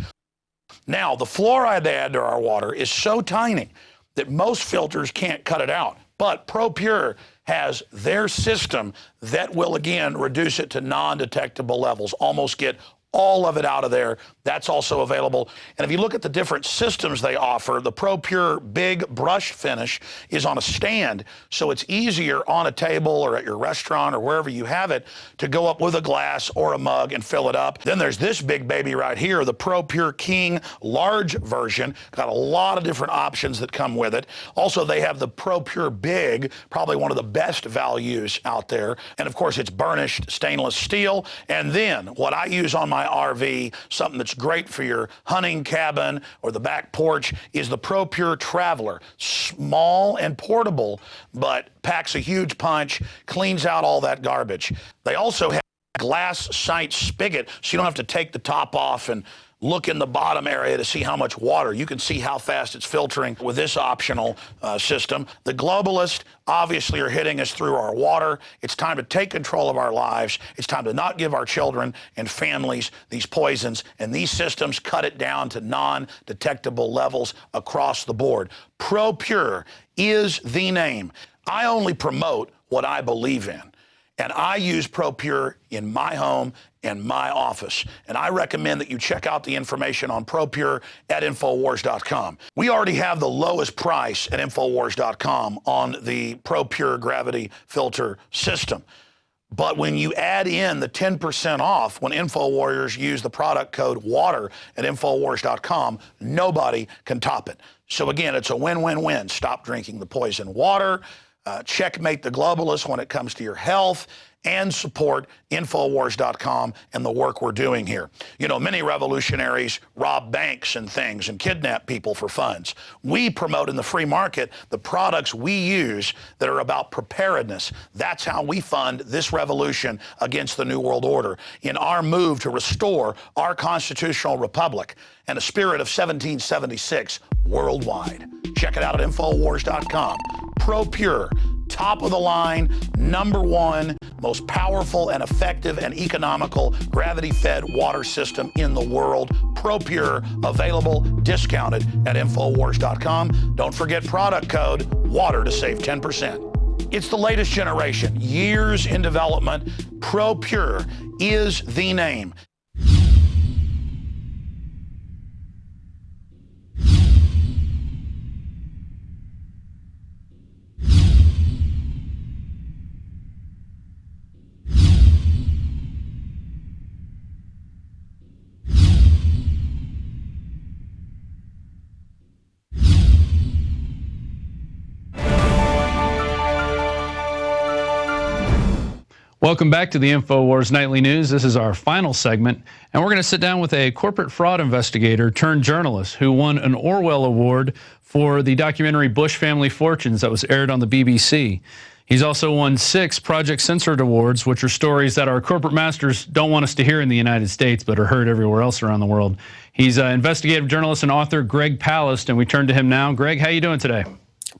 Now, the fluoride they add to our water is so tiny that most filters can't cut it out. But ProPure has their system that will, again, reduce it to non-detectable levels, almost get all of it out of there. That's also available. And if you look at the different systems they offer, the ProPure Big Brush Finish is on a stand, so it's easier on a table or at your restaurant or wherever you have it to go up with a glass or a mug and fill it up. Then there's this big baby right here, the ProPure King large version. Got a lot of different options that come with it. Also, they have the ProPure Big, probably one of the best values out there. And of course, it's burnished stainless steel. And then what I use on my RV, something that's great for your hunting cabin or the back porch, is the ProPure Traveler. Small and portable, but packs a huge punch, cleans out all that garbage. They also have a glass sight spigot, so you don't have to take the top off and look in the bottom area to see how much water. You can see how fast it's filtering with this optional system. The globalists obviously are hitting us through our water. It's time to take control of our lives. It's time to not give our children and families these poisons, and these systems cut it down to non-detectable levels across the board. ProPure is the name. I only promote what I believe in. And I use ProPure in my home and my office. And I recommend that you check out the information on ProPure at InfoWars.com. We already have the lowest price at InfoWars.com on the ProPure gravity filter system. But when you add in the 10% off when InfoWarriors use the product code WATER at InfoWars.com, nobody can top it. So again, it's a win-win-win. Stop drinking the poison water. Checkmate the globalists when it comes to your health, and support InfoWars.com and the work we're doing here. You know, many revolutionaries rob banks and things and kidnap people for funds. We promote in the free market the products we use that are about preparedness. That's how we fund this revolution against the New World Order in our move to restore our constitutional republic and a spirit of 1776 worldwide. Check it out at InfoWars.com. ProPure, top of the line, #1, most powerful and effective and economical gravity-fed water system in the world. ProPure, available, discounted at InfoWars.com. Don't forget product code WATER to save 10%. It's the latest generation, years in development. ProPure is the name. Welcome back to the InfoWars Nightly News. This is our final segment, and we're going to sit down with a corporate fraud investigator turned journalist who won an Orwell Award for the documentary Bush Family Fortunes that was aired on the BBC. He's also won 6 Project Censored Awards, which are stories that our corporate masters don't want us to hear in the United States, but are heard everywhere else around the world. He's an investigative journalist and author, Greg Palast, and we turn to him now. Greg, how you doing today?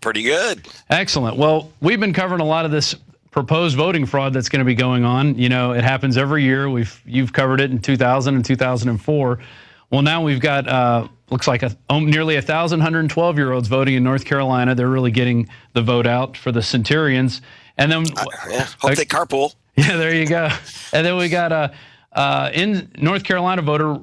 Pretty good. Excellent. Well, we've been covering a lot of this proposed voting fraud that's going to be going on. You know, it happens every year. You've covered it in 2000 and 2004. Well, now we've got looks like nearly 1,112-year-olds voting in North Carolina. They're really getting the vote out for the Centurions. And then hope they carpool. Yeah, there you go. And then we got in North Carolina voter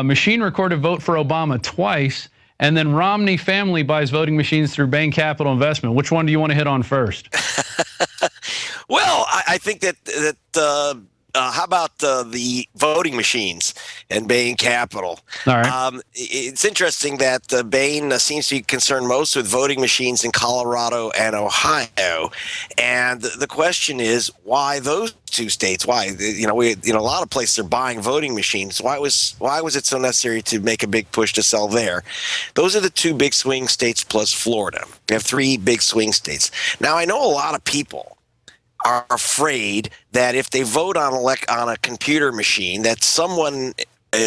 machine recorded vote for Obama twice. And then Romney family buys voting machines through Bain Capital Investment. Which one do you want to hit on first? Well, I think that how about the voting machines? and Bain Capital. All right. It's interesting that Bain seems to be concerned most with voting machines in Colorado and Ohio. And the question is, why those two states? Why? A lot of places are buying voting machines. Why was it so necessary to make a big push to sell there? Those are the two big swing states plus Florida. We have three big swing states. Now, I know a lot of people are afraid that if they vote on a computer machine, that someone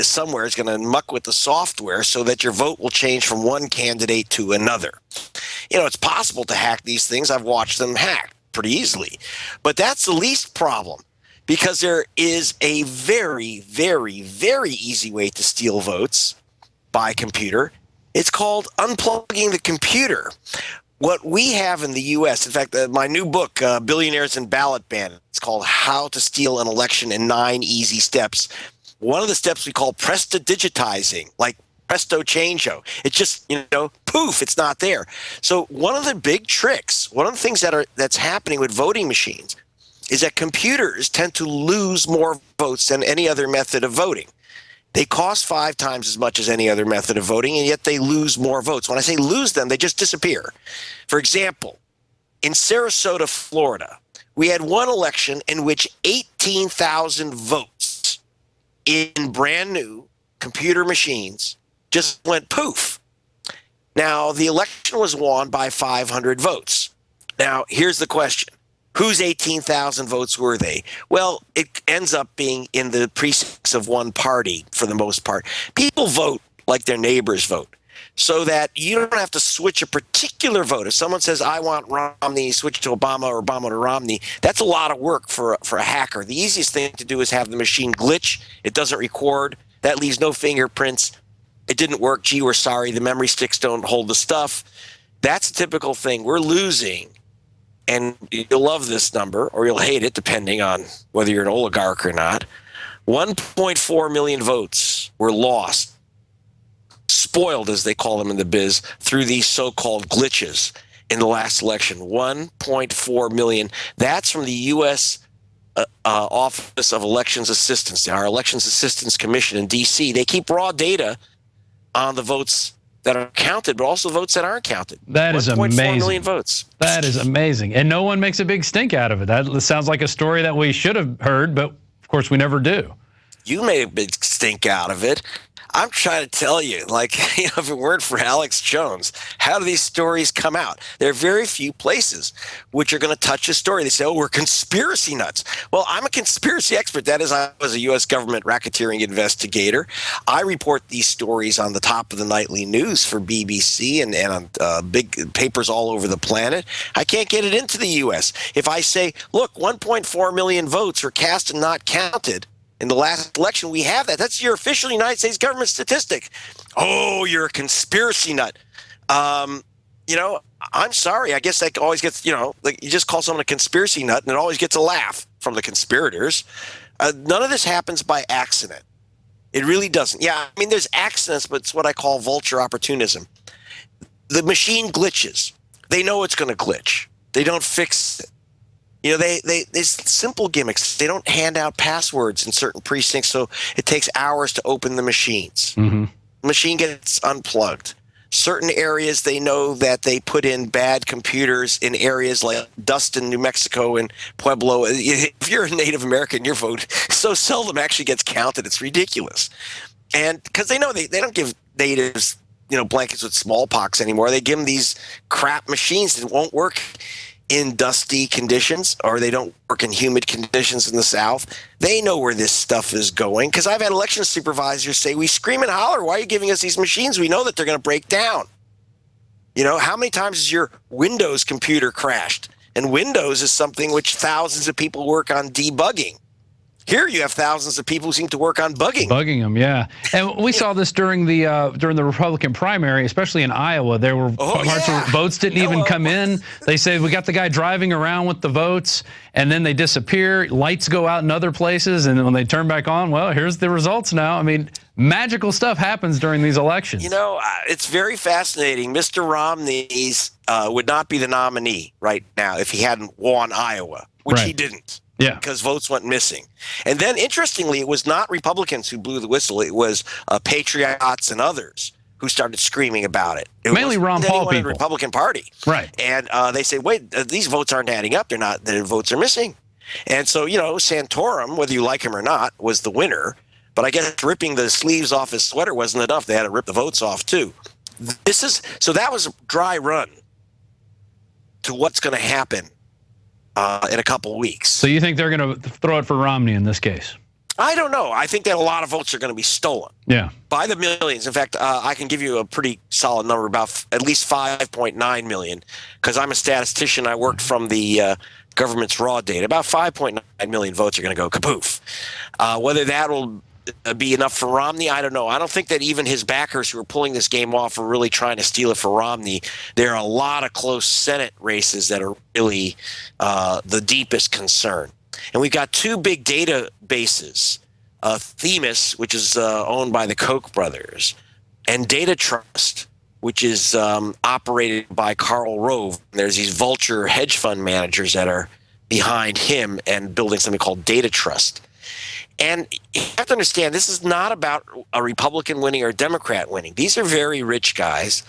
somewhere is going to muck with the software so that your vote will change from one candidate to another. It's possible to hack these things. I've watched them hacked pretty easily. But that's the least problem, because there is a very, very, very easy way to steal votes by computer. It's called unplugging the computer. What we have in the U.S., in fact, my new book, Billionaires and Ballot Ban, it's called How to Steal an Election in 9 Easy Steps. One of the steps we call presto-digitizing, like presto changeo. It's just, poof, it's not there. So one of the big tricks, one of the things that's happening with voting machines is that computers tend to lose more votes than any other method of voting. They cost 5 times as much as any other method of voting, and yet they lose more votes. When I say lose them, they just disappear. For example, in Sarasota, Florida, we had one election in which 18,000 votes in brand new computer machines just went poof. Now, the election was won by 500 votes. Now, here's the question. Whose 18,000 votes were they? Well, it ends up being in the precincts of one party for the most part. People vote like their neighbors vote, so that you don't have to switch a particular vote. If someone says, I want Romney, switch to Obama, or Obama to Romney, that's a lot of work for a hacker. The easiest thing to do is have the machine glitch. It doesn't record. That leaves no fingerprints. It didn't work. Gee, we're sorry. The memory sticks don't hold the stuff. That's a typical thing. We're losing. And you'll love this number, or you'll hate it, depending on whether you're an oligarch or not. 1.4 million votes were lost, spoiled, as they call them in the biz, through these so-called glitches in the last election. 1.4 million. That's from the U.S. Office of Elections Assistance, our Elections Assistance Commission in D.C. They keep raw data on the votes that are counted, but also votes that aren't counted. That is amazing. 1.4 million votes. That is amazing. And no one makes a big stink out of it. That sounds like a story that we should have heard, but of course we never do. You made a big stink out of it. I'm trying to tell you, if it weren't for Alex Jones, how do these stories come out? There are very few places which are going to touch a story. They say, oh, we're conspiracy nuts. Well, I'm a conspiracy expert. That is, I was a U.S. government racketeering investigator. I report these stories on the top of the nightly news for BBC and on big papers all over the planet. I can't get it into the U.S. If I say, look, 1.4 million votes were cast and not counted in the last election, we have that. That's your official United States government statistic. Oh, you're a conspiracy nut. I'm sorry. I guess that always gets, you just call someone a conspiracy nut, and it always gets a laugh from the conspirators. None of this happens by accident. It really doesn't. Yeah, I mean, there's accidents, but it's what I call vulture opportunism. The machine glitches. They know it's going to glitch. They don't fix it. There's simple gimmicks. They don't hand out passwords in certain precincts, so it takes hours to open the machines. Mm-hmm. The machine gets unplugged. Certain areas, they know that they put in bad computers in areas like Dustin, New Mexico, and Pueblo. If you're a Native American, your vote so seldom actually gets counted. It's ridiculous. And because they know they don't give natives, blankets with smallpox anymore. They give them these crap machines that won't work in dusty conditions, or they don't work in humid conditions in the South. They know where this stuff is going, because I've had election supervisors say, we scream and holler, why are you giving us these machines? We know that they're going to break down. How many times has your Windows computer crashed? And Windows is something which thousands of people work on debugging. Here you have thousands of people who seem to work on bugging. Bugging them, yeah. And we saw this during the Republican primary, especially in Iowa. There were parts where votes didn't even come in. They say, we got the guy driving around with the votes, and then they disappear. Lights go out in other places, and when they turn back on, well, here's the results now. I mean, magical stuff happens during these elections. It's very fascinating. Mr. Romney would not be the nominee right now if he hadn't won Iowa, which he didn't. Yeah. Because votes went missing. And then, interestingly, it was not Republicans who blew the whistle. It was patriots and others who started screaming about it. It Mainly Ron Paul in the people. Republican Party. Right. And they say, wait, these votes aren't adding up. Their votes are missing. And so, Santorum, whether you like him or not, was the winner. But I guess ripping the sleeves off his sweater wasn't enough. They had to rip the votes off, too. So that was a dry run to what's going to happen in a couple weeks. So you think they're going to throw it for Romney in this case? I don't know. I think that a lot of votes are going to be stolen. Yeah. By the millions. In fact, I can give you a pretty solid number, about at least 5.9 million, because I'm a statistician. I worked from the government's raw data. About 5.9 million votes are going to go kapoof. Whether that will be enough for Romney, I don't know. I don't think that even his backers who are pulling this game off are really trying to steal it for Romney. There are a lot of close Senate races that are really the deepest concern. And we've got two big databases, Themis, which is owned by the Koch brothers, and Data Trust, which is operated by Karl Rove. There's these vulture hedge fund managers that are behind him and building something called Data Trust. And you have to understand, this is not about a Republican winning or a Democrat winning. These are very rich guys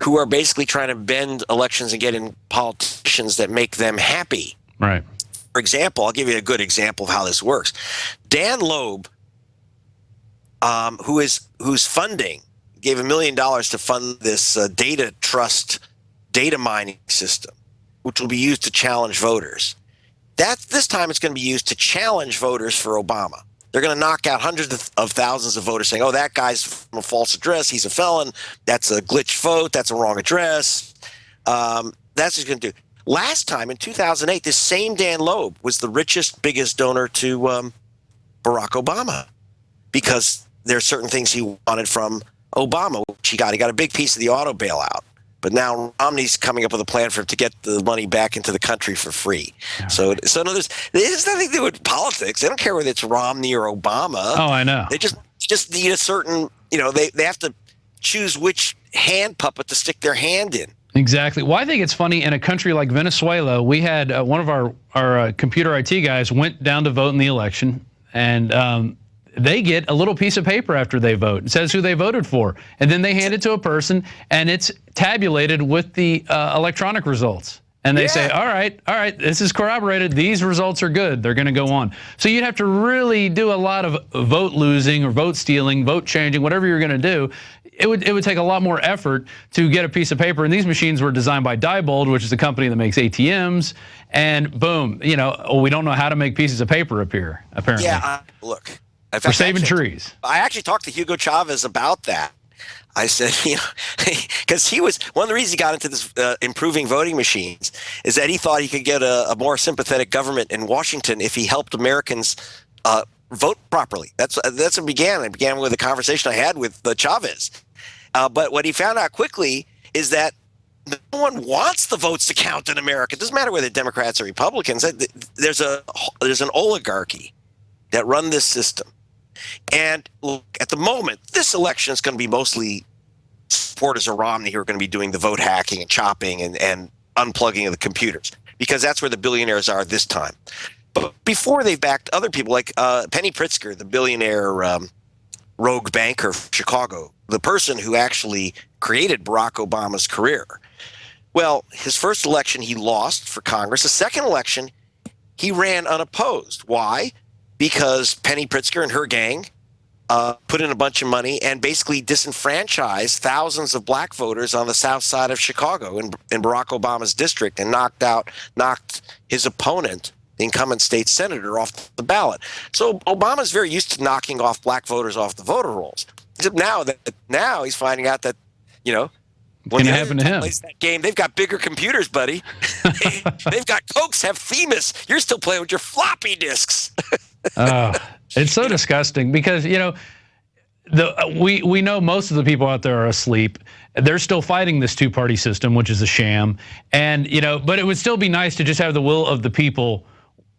who are basically trying to bend elections and get in politicians that make them happy. Right. For example, I'll give you a good example of how this works. Dan Loeb, who's funding, gave $1 million to fund this Data Trust data mining system, which will be used to challenge voters. This time it's going to be used to challenge voters for Obama. They're going to knock out hundreds of thousands of voters saying, oh, that guy's from a false address. He's a felon. That's a glitch vote. That's a wrong address. That's what he's going to do. Last time, in 2008, this same Dan Loeb was the richest, biggest donor to Barack Obama because there are certain things he wanted from Obama, which he got. He got a big piece of the auto bailout. But now Romney's coming up with a plan for him to get the money back into the country for free. Yeah. So no, there's nothing to do with politics. They don't care whether it's Romney or Obama. Oh, I know. They just need a certain, they have to choose which hand puppet to stick their hand in. Exactly. Well, I think it's funny, in a country like Venezuela, we had one of our computer IT guys went down to vote in the election, and they get a little piece of paper after they vote. It says who they voted for, and then they hand it to a person, and it's tabulated with the electronic results. And they say, all right, this is corroborated. These results are good. They're going to go on. So you'd have to really do a lot of vote losing or vote stealing, vote changing, whatever you're going to do. It would take a lot more effort to get a piece of paper. And these machines were designed by Diebold, which is a company that makes ATMs. And boom, we don't know how to make pieces of paper appear, apparently. Yeah, look. We're saving trees. I actually talked to Hugo Chavez about that. I said, because he was one of the reasons he got into this improving voting machines is that he thought he could get a more sympathetic government in Washington if he helped Americans vote properly. That's what it began. It began with a conversation I had with Chavez. But what he found out quickly is that no one wants the votes to count in America. It doesn't matter whether Democrats or Republicans. There's an oligarchy that run this system. And look, at the moment, this election is going to be mostly supporters of Romney who are going to be doing the vote hacking and chopping and unplugging of the computers, because that's where the billionaires are this time. But before, they've backed other people like Penny Pritzker, the billionaire rogue banker from Chicago, the person who actually created Barack Obama's career. Well, his first election, he lost for Congress. The second election, he ran unopposed. Why? Because Penny Pritzker and her gang put in a bunch of money and basically disenfranchised thousands of black voters on the south side of Chicago in Barack Obama's district and knocked his opponent, the incumbent state senator, off the ballot. So Obama's very used to knocking off black voters off the voter rolls. Except now he's finding out that, when it happened to him. That game, they've got bigger computers, buddy. They've got Cokes, have Themis. You're still playing with your floppy disks. It's so disgusting because, we know most of the people out there are asleep. They're still fighting this two-party system, which is a sham. And, but it would still be nice to just have the will of the people,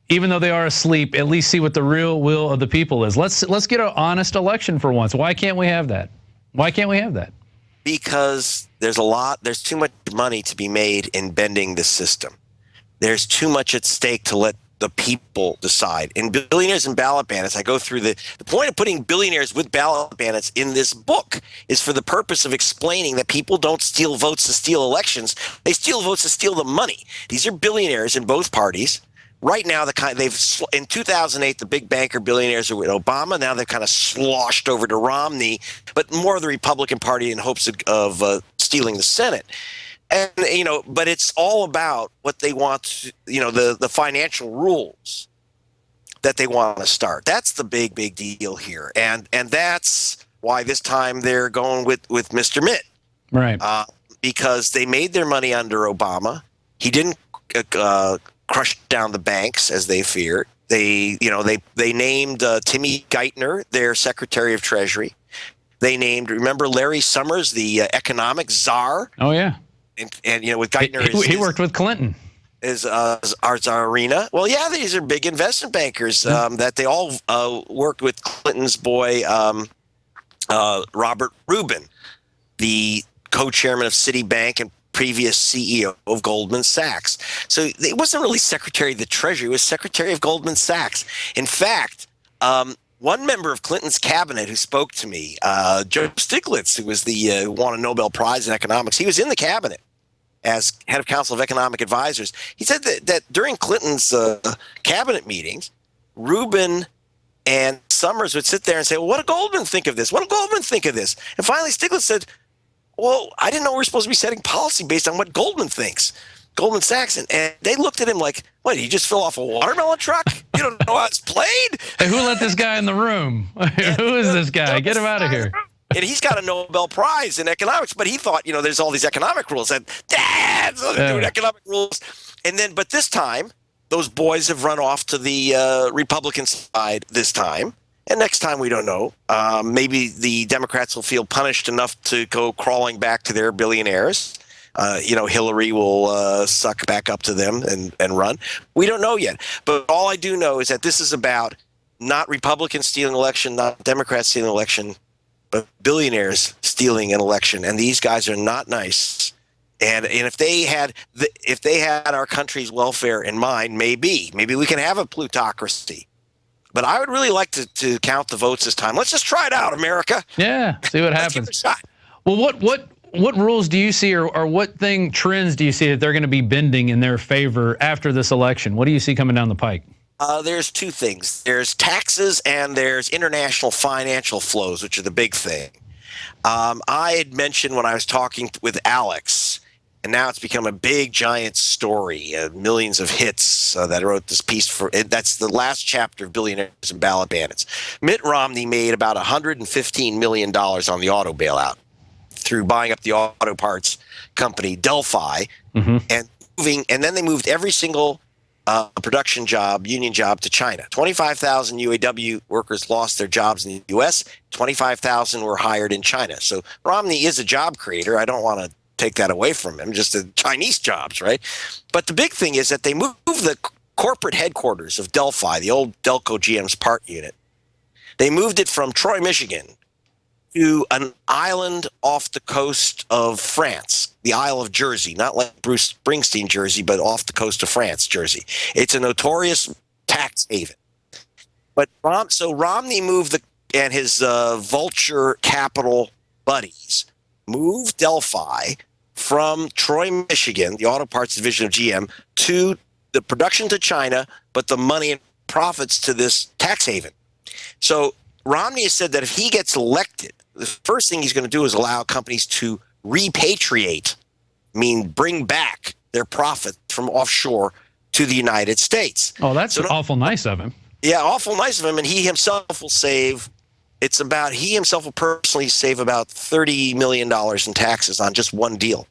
even though they are asleep, at least see what the real will of the people is. Let's get an honest election for once. Why can't we have that? Why can't we have that? Because there's too much money to be made in bending the system. There's too much at stake to let the people decide. In Billionaires and Ballot Bandits, I go through the point of putting billionaires with ballot bandits in this book is for the purpose of explaining that people don't steal votes to steal elections. They steal votes to steal the money. These are billionaires in both parties. Right now, in 2008, the big banker billionaires are with Obama. Now they've kind of sloshed over to Romney, but more of the Republican Party in hopes of stealing the Senate. And, but it's all about what they want, the financial rules that they want to start. That's the big deal here. And that's why this time they're going with Mr. Mitt. Right. Because they made their money under Obama. He didn't crush down the banks as they feared. They named Timmy Geithner their Secretary of Treasury. They named, remember Larry Summers, the economic czar? Oh, yeah. And with Geithner, he worked with Clinton. Is our czarina. Well, yeah, these are big investment bankers that they all worked with Clinton's boy, Robert Rubin, the co-chairman of Citibank and previous CEO of Goldman Sachs. So it wasn't really Secretary of the Treasury, it was Secretary of Goldman Sachs. In fact, one member of Clinton's cabinet who spoke to me, Joe Stiglitz, who was won a Nobel Prize in economics, he was in the cabinet as head of Council of Economic Advisors. He said that during Clinton's cabinet meetings, Rubin and Summers would sit there and say, well, what did Goldman think of this? What did Goldman think of this? And finally, Stiglitz said, well, I didn't know we were supposed to be setting policy based on what Goldman thinks. Goldman Sachs. And they looked at him like, what, did you just fill off a watermelon truck? You don't know how it's played? Hey, who let this guy in the room? Who is this guy? Get him out of here. And he's got a Nobel Prize in economics, but he thought, there's all these economic rules. And Dad's doing economic rules. And then, but this time, those boys have run off to the Republican side this time. And next time, we don't know. Maybe the Democrats will feel punished enough to go crawling back to their billionaires. Hillary will suck back up to them and run. We don't know yet. But all I do know is that this is about not Republicans stealing election, not Democrats stealing election, but billionaires stealing an election. And these guys are not nice. And if they had our country's welfare in mind, maybe we can have a plutocracy. But I would really like to count the votes this time. Let's just try it out, America. Yeah, see what happens. Give it a shot. Well, what rules do you see, or what trends do you see that they're going to be bending in their favor after this election? What do you see coming down the pike? There's two things. There's taxes and there's international financial flows, which are the big thing. I had mentioned when I was talking with Alex, and now it's become a big, giant story, millions of hits that I wrote this piece for. That's the last chapter of Billionaires and Ballot Bandits. Mitt Romney made about $115 million on the auto bailout through buying up the auto parts company Delphi, and then they moved every single production job, union job, to China. 25,000 UAW workers lost their jobs in the U.S. 25,000 were hired in China. So Romney is a job creator. I don't want to take that away from him, just the Chinese jobs, right? But the big thing is that they moved the corporate headquarters of Delphi, the old Delco GM's part unit. They moved it from Troy, Michigan, to an island off the coast of France, the Isle of Jersey, not like Bruce Springsteen Jersey, but off the coast of France, Jersey. It's a notorious tax haven. But so Romney moved and his vulture capital buddies moved Delphi from Troy, Michigan, the auto parts division of GM, to the production to China, but the money and profits to this tax haven. So Romney has said that if he gets elected, the first thing he's going to do is allow companies to repatriate, bring back their profit from offshore to the United States. Oh, that's awful nice of him. Yeah, awful nice of him. And he himself will save, he himself will personally save about $30 million in taxes on just one deal.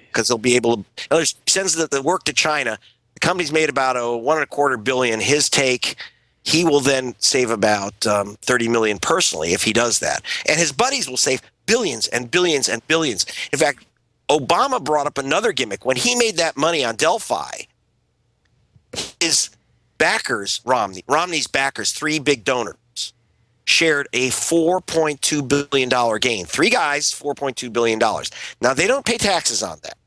Because they'll be able to, he sends the work to China. The company's made about $1.25 billion. His take, he will then save about $30 million personally if he does that. And his buddies will save billions and billions and billions. In fact, Obama brought up another gimmick. When he made that money on Delphi, his backers, Romney's backers, three big donors, shared a $4.2 billion gain. Three guys, $4.2 billion. Now, they don't pay taxes on that.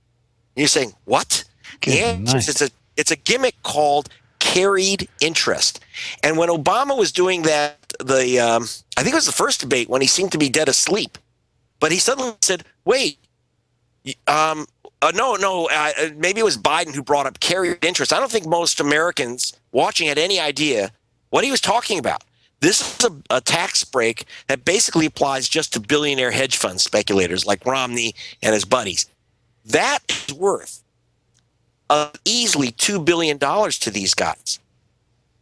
You're saying, what? The answer is it's a gimmick called carried interest. And when Obama was doing that, I think it was the first debate when he seemed to be dead asleep, but he suddenly said, wait, maybe it was Biden who brought up carried interest. I don't think most Americans watching had any idea what he was talking about. This is a tax break that basically applies just to billionaire hedge fund speculators like Romney and his buddies. That is worth easily $2 billion to these guys.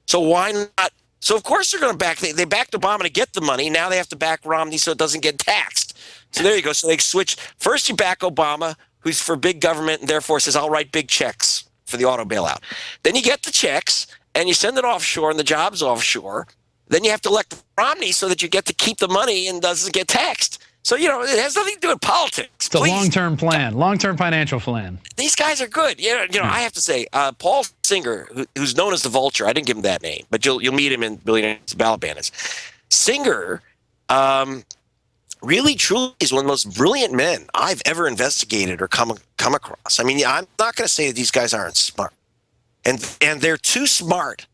So why not? So of course they're going to back. They backed Obama to get the money. Now they have to back Romney so it doesn't get taxed. So there you go. So they switch. First you back Obama, who's for big government and therefore says, I'll write big checks for the auto bailout. Then you get the checks and you send it offshore and the job's offshore. Then you have to elect Romney so that you get to keep the money and doesn't get taxed. So, it has nothing to do with politics. It's a long-term plan, long-term financial plan. These guys are good. I have to say, Paul Singer, who's known as the Vulture, I didn't give him that name, but you'll meet him in Billionaires Ballot Bandits. Singer really, truly is one of the most brilliant men I've ever investigated or come across. I mean, I'm not going to say that these guys aren't smart. And they're too smart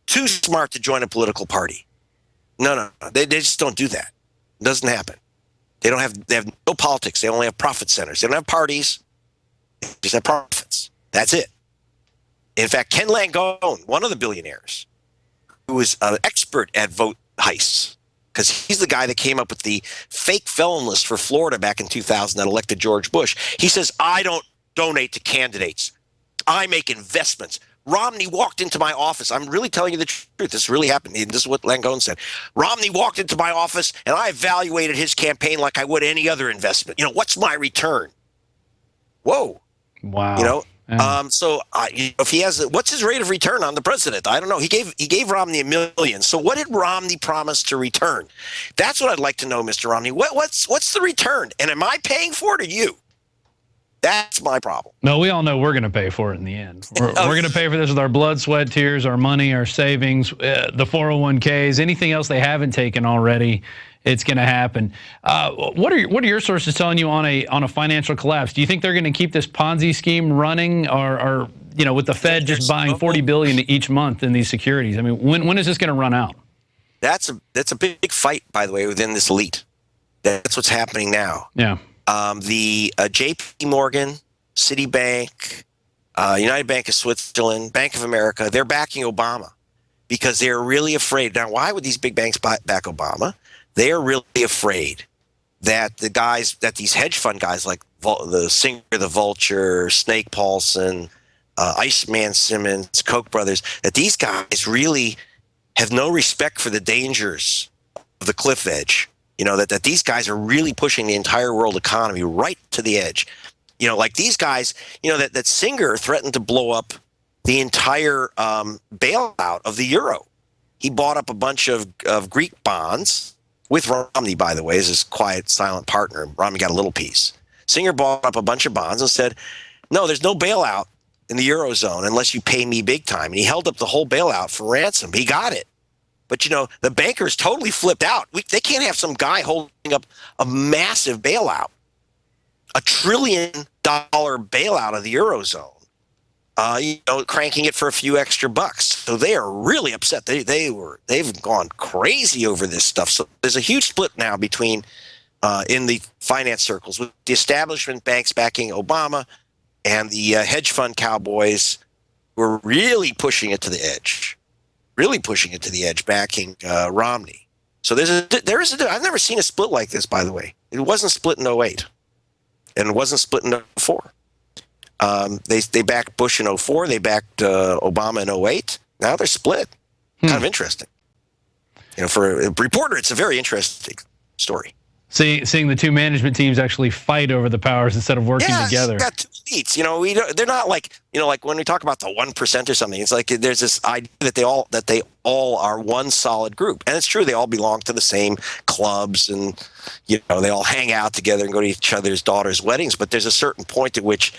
to join a political party. No. They just don't do that. It doesn't happen. They have no politics. They only have profit centers. They don't have parties. They just have profits. That's it. In fact, Ken Langone, one of the billionaires, who was an expert at vote heists, because he's the guy that came up with the fake felon list for Florida back in 2000 that elected George Bush. He says, I don't donate to candidates. I make investments. Romney walked into my office. I'm really telling you the truth. This really happened. This is what Langone said. Romney walked into my office, and I evaluated his campaign like I would any other investment. What's my return? Whoa. Wow. So if he has, what's his rate of return on the president? I don't know. He gave Romney $1 million. So what did Romney promise to return? That's what I'd like to know, Mr. Romney. What's the return? And am I paying for it or you? That's my problem. No, we all know we're going to pay for it in the end. We're going to pay for this with our blood, sweat, tears, our money, our savings, the 401ks, anything else they haven't taken already. It's going to happen. What are your sources telling you on a financial collapse? Do you think they're going to keep this Ponzi scheme running, or with the Fed just buying $40 billion each month in these securities? I mean, when is this going to run out? That's a big fight, by the way, within this elite. That's what's happening now. Yeah. The J.P. Morgan, Citibank, United Bank of Switzerland, Bank of America, they're backing Obama because they're really afraid. Now, why would these big banks back Obama? They are really afraid that these hedge fund guys like the Singer, the Vulture, Snake Paulson, Iceman Simmons, Koch brothers, that these guys really have no respect for the dangers of the cliff edge. That these guys are really pushing the entire world economy right to the edge. Like these guys, that Singer threatened to blow up the entire bailout of the euro. He bought up a bunch of Greek bonds with Romney, by the way, as his quiet, silent partner. Romney got a little piece. Singer bought up a bunch of bonds and said, no, there's no bailout in the Eurozone unless you pay me big time. And he held up the whole bailout for ransom. He got it. But, the bankers totally flipped out. They can't have some guy holding up a massive bailout, $1 trillion bailout of the Eurozone, cranking it for a few extra bucks. So they are really upset. They've gone crazy over this stuff. So there's a huge split now between in the finance circles with the establishment banks backing Obama and the hedge fund cowboys who are really pushing it to the edge. Backing Romney. So I've never seen a split like this, by the way. It wasn't split in 08, and it wasn't split in 04. They backed Bush in 04. They backed Obama in 08. Now they're split. Kind of interesting. For a reporter, it's a very interesting story. Seeing the two management teams actually fight over the powers instead of working together. Yeah, got two elites. They're not like when we talk about the 1% or something. It's like there's this idea that they all are one solid group, and it's true. They all belong to the same clubs, and they all hang out together and go to each other's daughters' weddings. But there's a certain point at which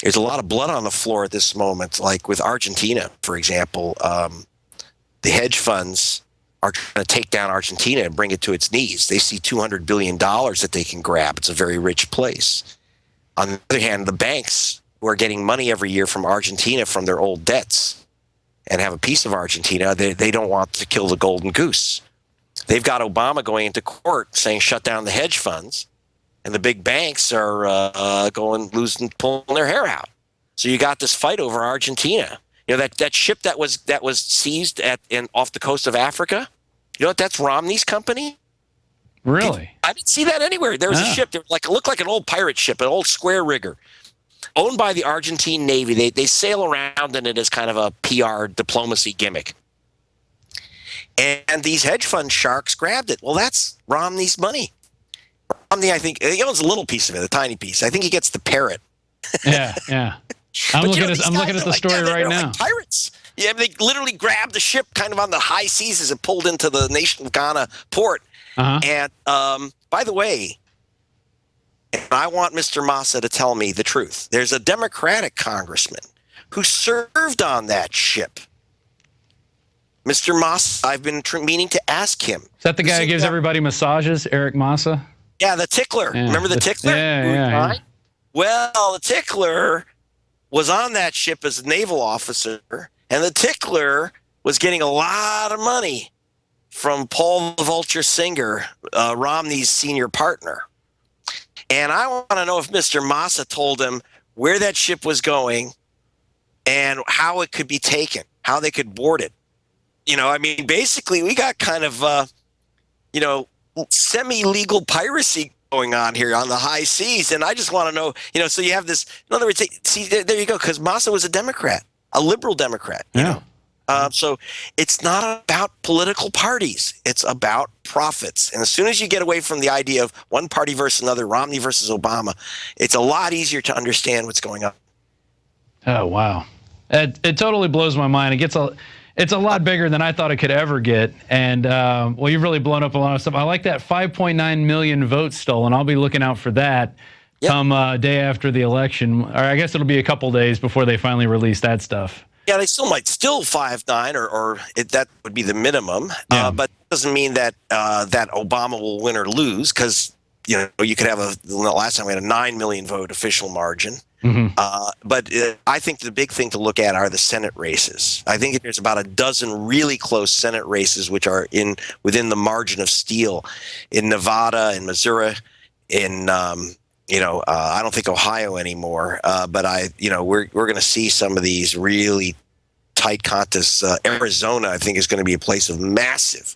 there's a lot of blood on the floor at this moment. Like with Argentina, for example, the hedge funds are trying to take down Argentina and bring it to its knees. They see $200 billion that they can grab. It's a very rich place. On the other hand, the banks who are getting money every year from Argentina from their old debts and have a piece of Argentina, they don't want to kill the golden goose. They've got Obama going into court saying shut down the hedge funds, and the big banks are pulling their hair out. So you got this fight over Argentina. You know, that ship that was seized off the coast of Africa. You know what? That's Romney's company. Really? I didn't see that anywhere. There was a ship. It looked like an old pirate ship, an old square rigger, owned by the Argentine Navy. They sail around in it as kind of a PR diplomacy gimmick. And these hedge fund sharks grabbed it. Well, that's Romney's money. Romney, I think, he owns a little piece of it, a tiny piece. I think he gets the parrot. Yeah. I'm looking at the story right now. Like pirates. Yeah, they literally grabbed the ship kind of on the high seas as it pulled into the nation of Ghana port. And by the way, I want Mr. Massa to tell me the truth. There's a Democratic congressman who served on that ship. Mr. Massa, I've been meaning to ask him. Is that the guy who gives everybody massages, Eric Massa? Yeah, the tickler. Yeah. Remember the tickler? Yeah. Well, the tickler was on that ship as a naval officer, and the tickler was getting a lot of money from Paul the Vulture Singer, Romney's senior partner. And I want to know if Mr. Massa told him where that ship was going and how it could be taken, how they could board it. You know, I mean, basically, we got kind of, semi-legal piracy going on here on the high seas. And I just want to know, so you have this, in other words, see, there you go, because Massa was a Democrat, a liberal Democrat. You know? So it's not about political parties. It's about profits. And as soon as you get away from the idea of one party versus another, Romney versus Obama, it's a lot easier to understand what's going on. Oh, wow. It totally blows my mind. It's a lot bigger than I thought it could ever get. And, well, you've really blown up a lot of stuff. I like that 5.9 million votes stolen. I'll be looking out for that come day after the election. Or I guess it'll be a couple days before they finally release that stuff. Yeah, they still might 5.9, or that would be the minimum. Yeah. But it doesn't mean that that Obama will win or lose, because you could have last time we had a 9 million vote official margin. Mm-hmm. But I think the big thing to look at are the Senate races. I think there's about a dozen really close Senate races which are within the margin of steel in Nevada and Missouri, in I don't think Ohio anymore, but we're going to see some of these really tight contests. Arizona, I think, is going to be a place of massive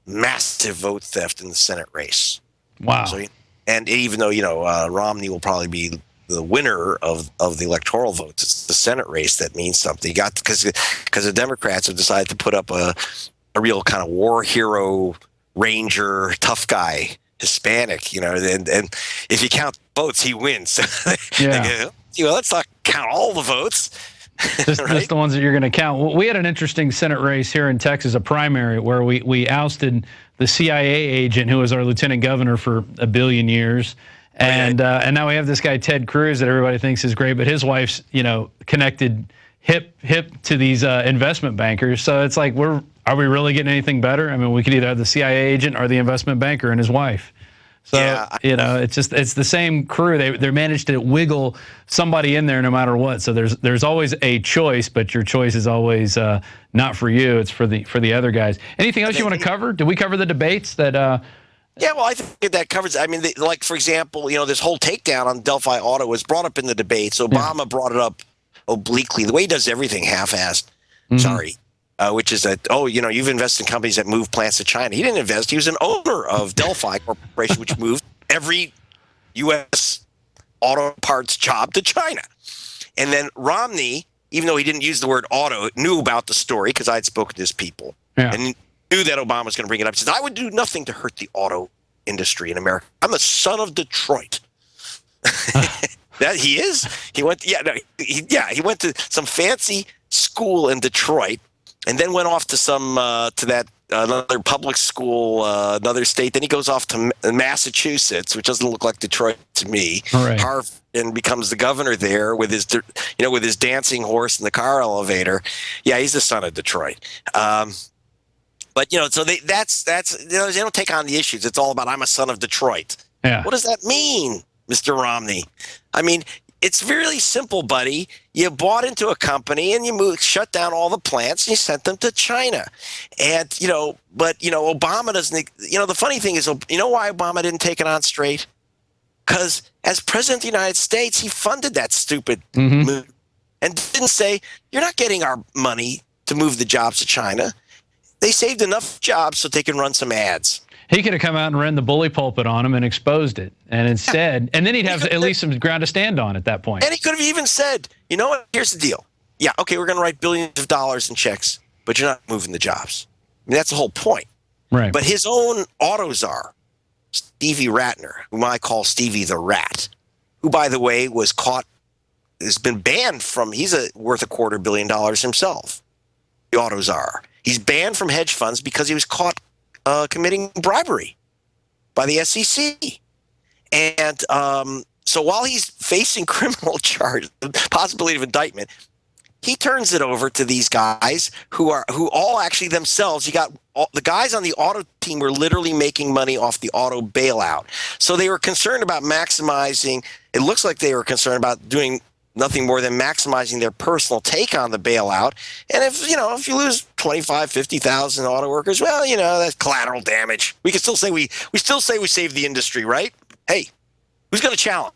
vote theft in the Senate race. Wow. So, and even though Romney will probably be the winner of the electoral votes, it's the Senate race that means something. Because the Democrats have decided to put up a real kind of war hero, ranger, tough guy, Hispanic, and if you count votes, he wins. Yeah. Let's not count all the votes. Just the ones that you're going to count. Well, we had an interesting Senate race here in Texas, a primary, where we ousted the CIA agent who was our lieutenant governor for 1 billion years. And now we have this guy, Ted Cruz, that everybody thinks is great, but his wife's, connected hip to these investment bankers. So it's like, are we really getting anything better? I mean, we could either have the CIA agent or the investment banker and his wife. So, it's the same crew. They managed to wiggle somebody in there no matter what. So there's always a choice, but your choice is always not for you. It's for the other guys. Anything else you want to cover? Did we cover the debates that? Yeah, well, I think that covers. I mean, like for example, this whole takedown on Delphi Auto was brought up in the debates. Obama brought it up obliquely, the way he does everything half-assed. Mm-hmm. Sorry. Which is that, you've invested in companies that move plants to China. He didn't invest. He was an owner of Delphi Corporation, which moved every U.S. auto parts job to China. And then Romney, even though he didn't use the word auto, knew about the story because I had spoken to his people. Yeah. And knew that Obama was going to bring it up. He says, I would do nothing to hurt the auto industry in America. I'm the son of Detroit. That he is? He went, he went to some fancy school in Detroit, and then went off to another public school, another state. Then he goes off to Massachusetts, which doesn't look like Detroit to me. Right. Harvard, and becomes the governor there with his dancing horse in the car elevator. Yeah, he's the son of Detroit. But so they don't take on the issues. It's all about I'm a son of Detroit. Yeah. What does that mean, Mr. Romney? I mean, It's really simple, buddy. You bought into a company and you shut down all the plants and you sent them to China. And, but Obama doesn't, the funny thing is, you know why Obama didn't take it on straight? Because as president of the United States, he funded that stupid move and didn't say, you're not getting our money to move the jobs to China. They saved enough jobs so they can run some ads. He could have come out and ran the bully pulpit on him and exposed it. And instead, and then he'd have at least some ground to stand on at that point. And he could have even said, you know what, here's the deal. Yeah, okay, we're going to write billions of dollars in checks, but you're not moving the jobs. I mean, that's the whole point. Right. But his own auto czar, Stevie Ratner, whom I call Stevie the Rat, who, by the way, was caught, has been banned from, he's worth $250 million himself, the auto czar. He's banned from hedge funds because he was caught committing bribery by the SEC. And so while he's facing criminal charges, possibility of indictment, he turns it over to these guys who all actually themselves, the guys on the auto team were literally making money off the auto bailout. So they were concerned about maximizing, it looks like they were concerned about doing nothing more than maximizing their personal take on the bailout. And if you lose 25, 50,000 auto workers, well, that's collateral damage. We can still say we saved the industry, right? Hey, who's going to challenge?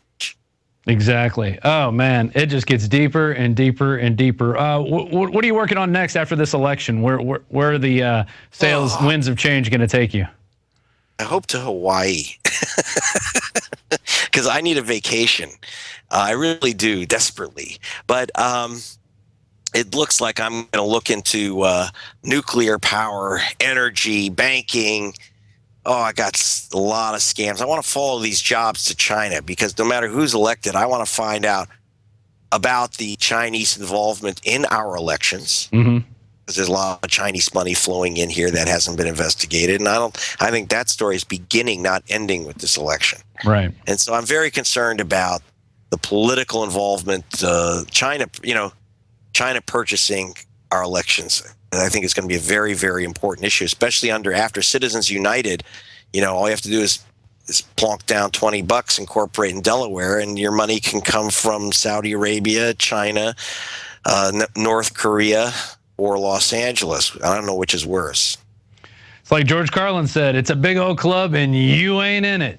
Exactly. Oh man, it just gets deeper and deeper and deeper. What are you working on next after this election? Where are the sales winds of change going to take you? I hope to Hawaii because I need a vacation. I really do, desperately. But it looks like I'm going to look into nuclear power, energy, banking. Oh, I got a lot of scams. I want to follow these jobs to China because no matter who's elected, I want to find out about the Chinese involvement in our elections. Because there's a lot of Chinese money flowing in here that hasn't been investigated. And I think that story is beginning, not ending with this election. Right. And so I'm very concerned about the political involvement, China purchasing our elections. And I think it's going to be a very, very important issue, especially after Citizens United. All you have to do is plonk down $20, incorporate in Delaware, and your money can come from Saudi Arabia, China, North Korea, or Los Angeles. I don't know which is worse. It's like George Carlin said, it's a big old club and you ain't in it.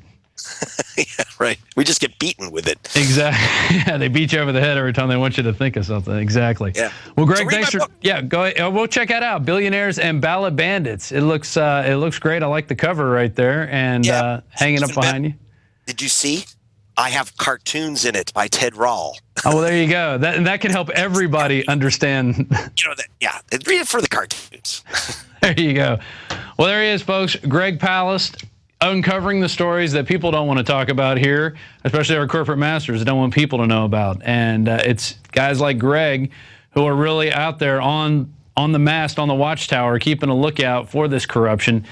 Yeah, right. We just get beaten with it. Exactly. Yeah, they beat you over the head every time they want you to think of something. Exactly. Yeah. Well, Greg, thanks for. Yeah, go ahead. We'll check that out. Billionaires and Ballot Bandits. It looks great. I like the cover right there and hanging up behind you. Did you see? I have cartoons in it by Ted Rall. Oh, well, there you go. That can help everybody understand. Read it for the cartoons. There you go. Well, there he is, folks. Greg Palast, uncovering the stories that people don't want to talk about here, especially our corporate masters don't want people to know about. And it's guys like Greg who are really out there on the mast, on the watchtower, keeping a lookout for this corruption.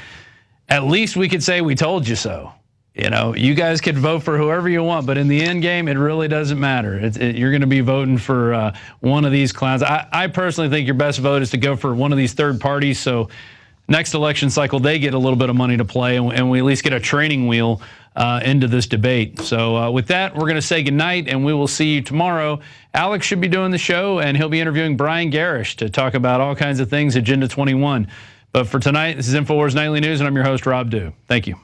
At least we could say we told you so. You guys could vote for whoever you want, but in the end game, it really doesn't matter. You're going to be voting for one of these clowns. I personally think your best vote is to go for one of these third parties, so next election cycle, they get a little bit of money to play, and we at least get a training wheel into this debate. So with that, we're going to say goodnight, and we will see you tomorrow. Alex should be doing the show, and he'll be interviewing Brian Garish to talk about all kinds of things, Agenda 21. But for tonight, this is InfoWars Nightly News, and I'm your host, Rob Dew. Thank you.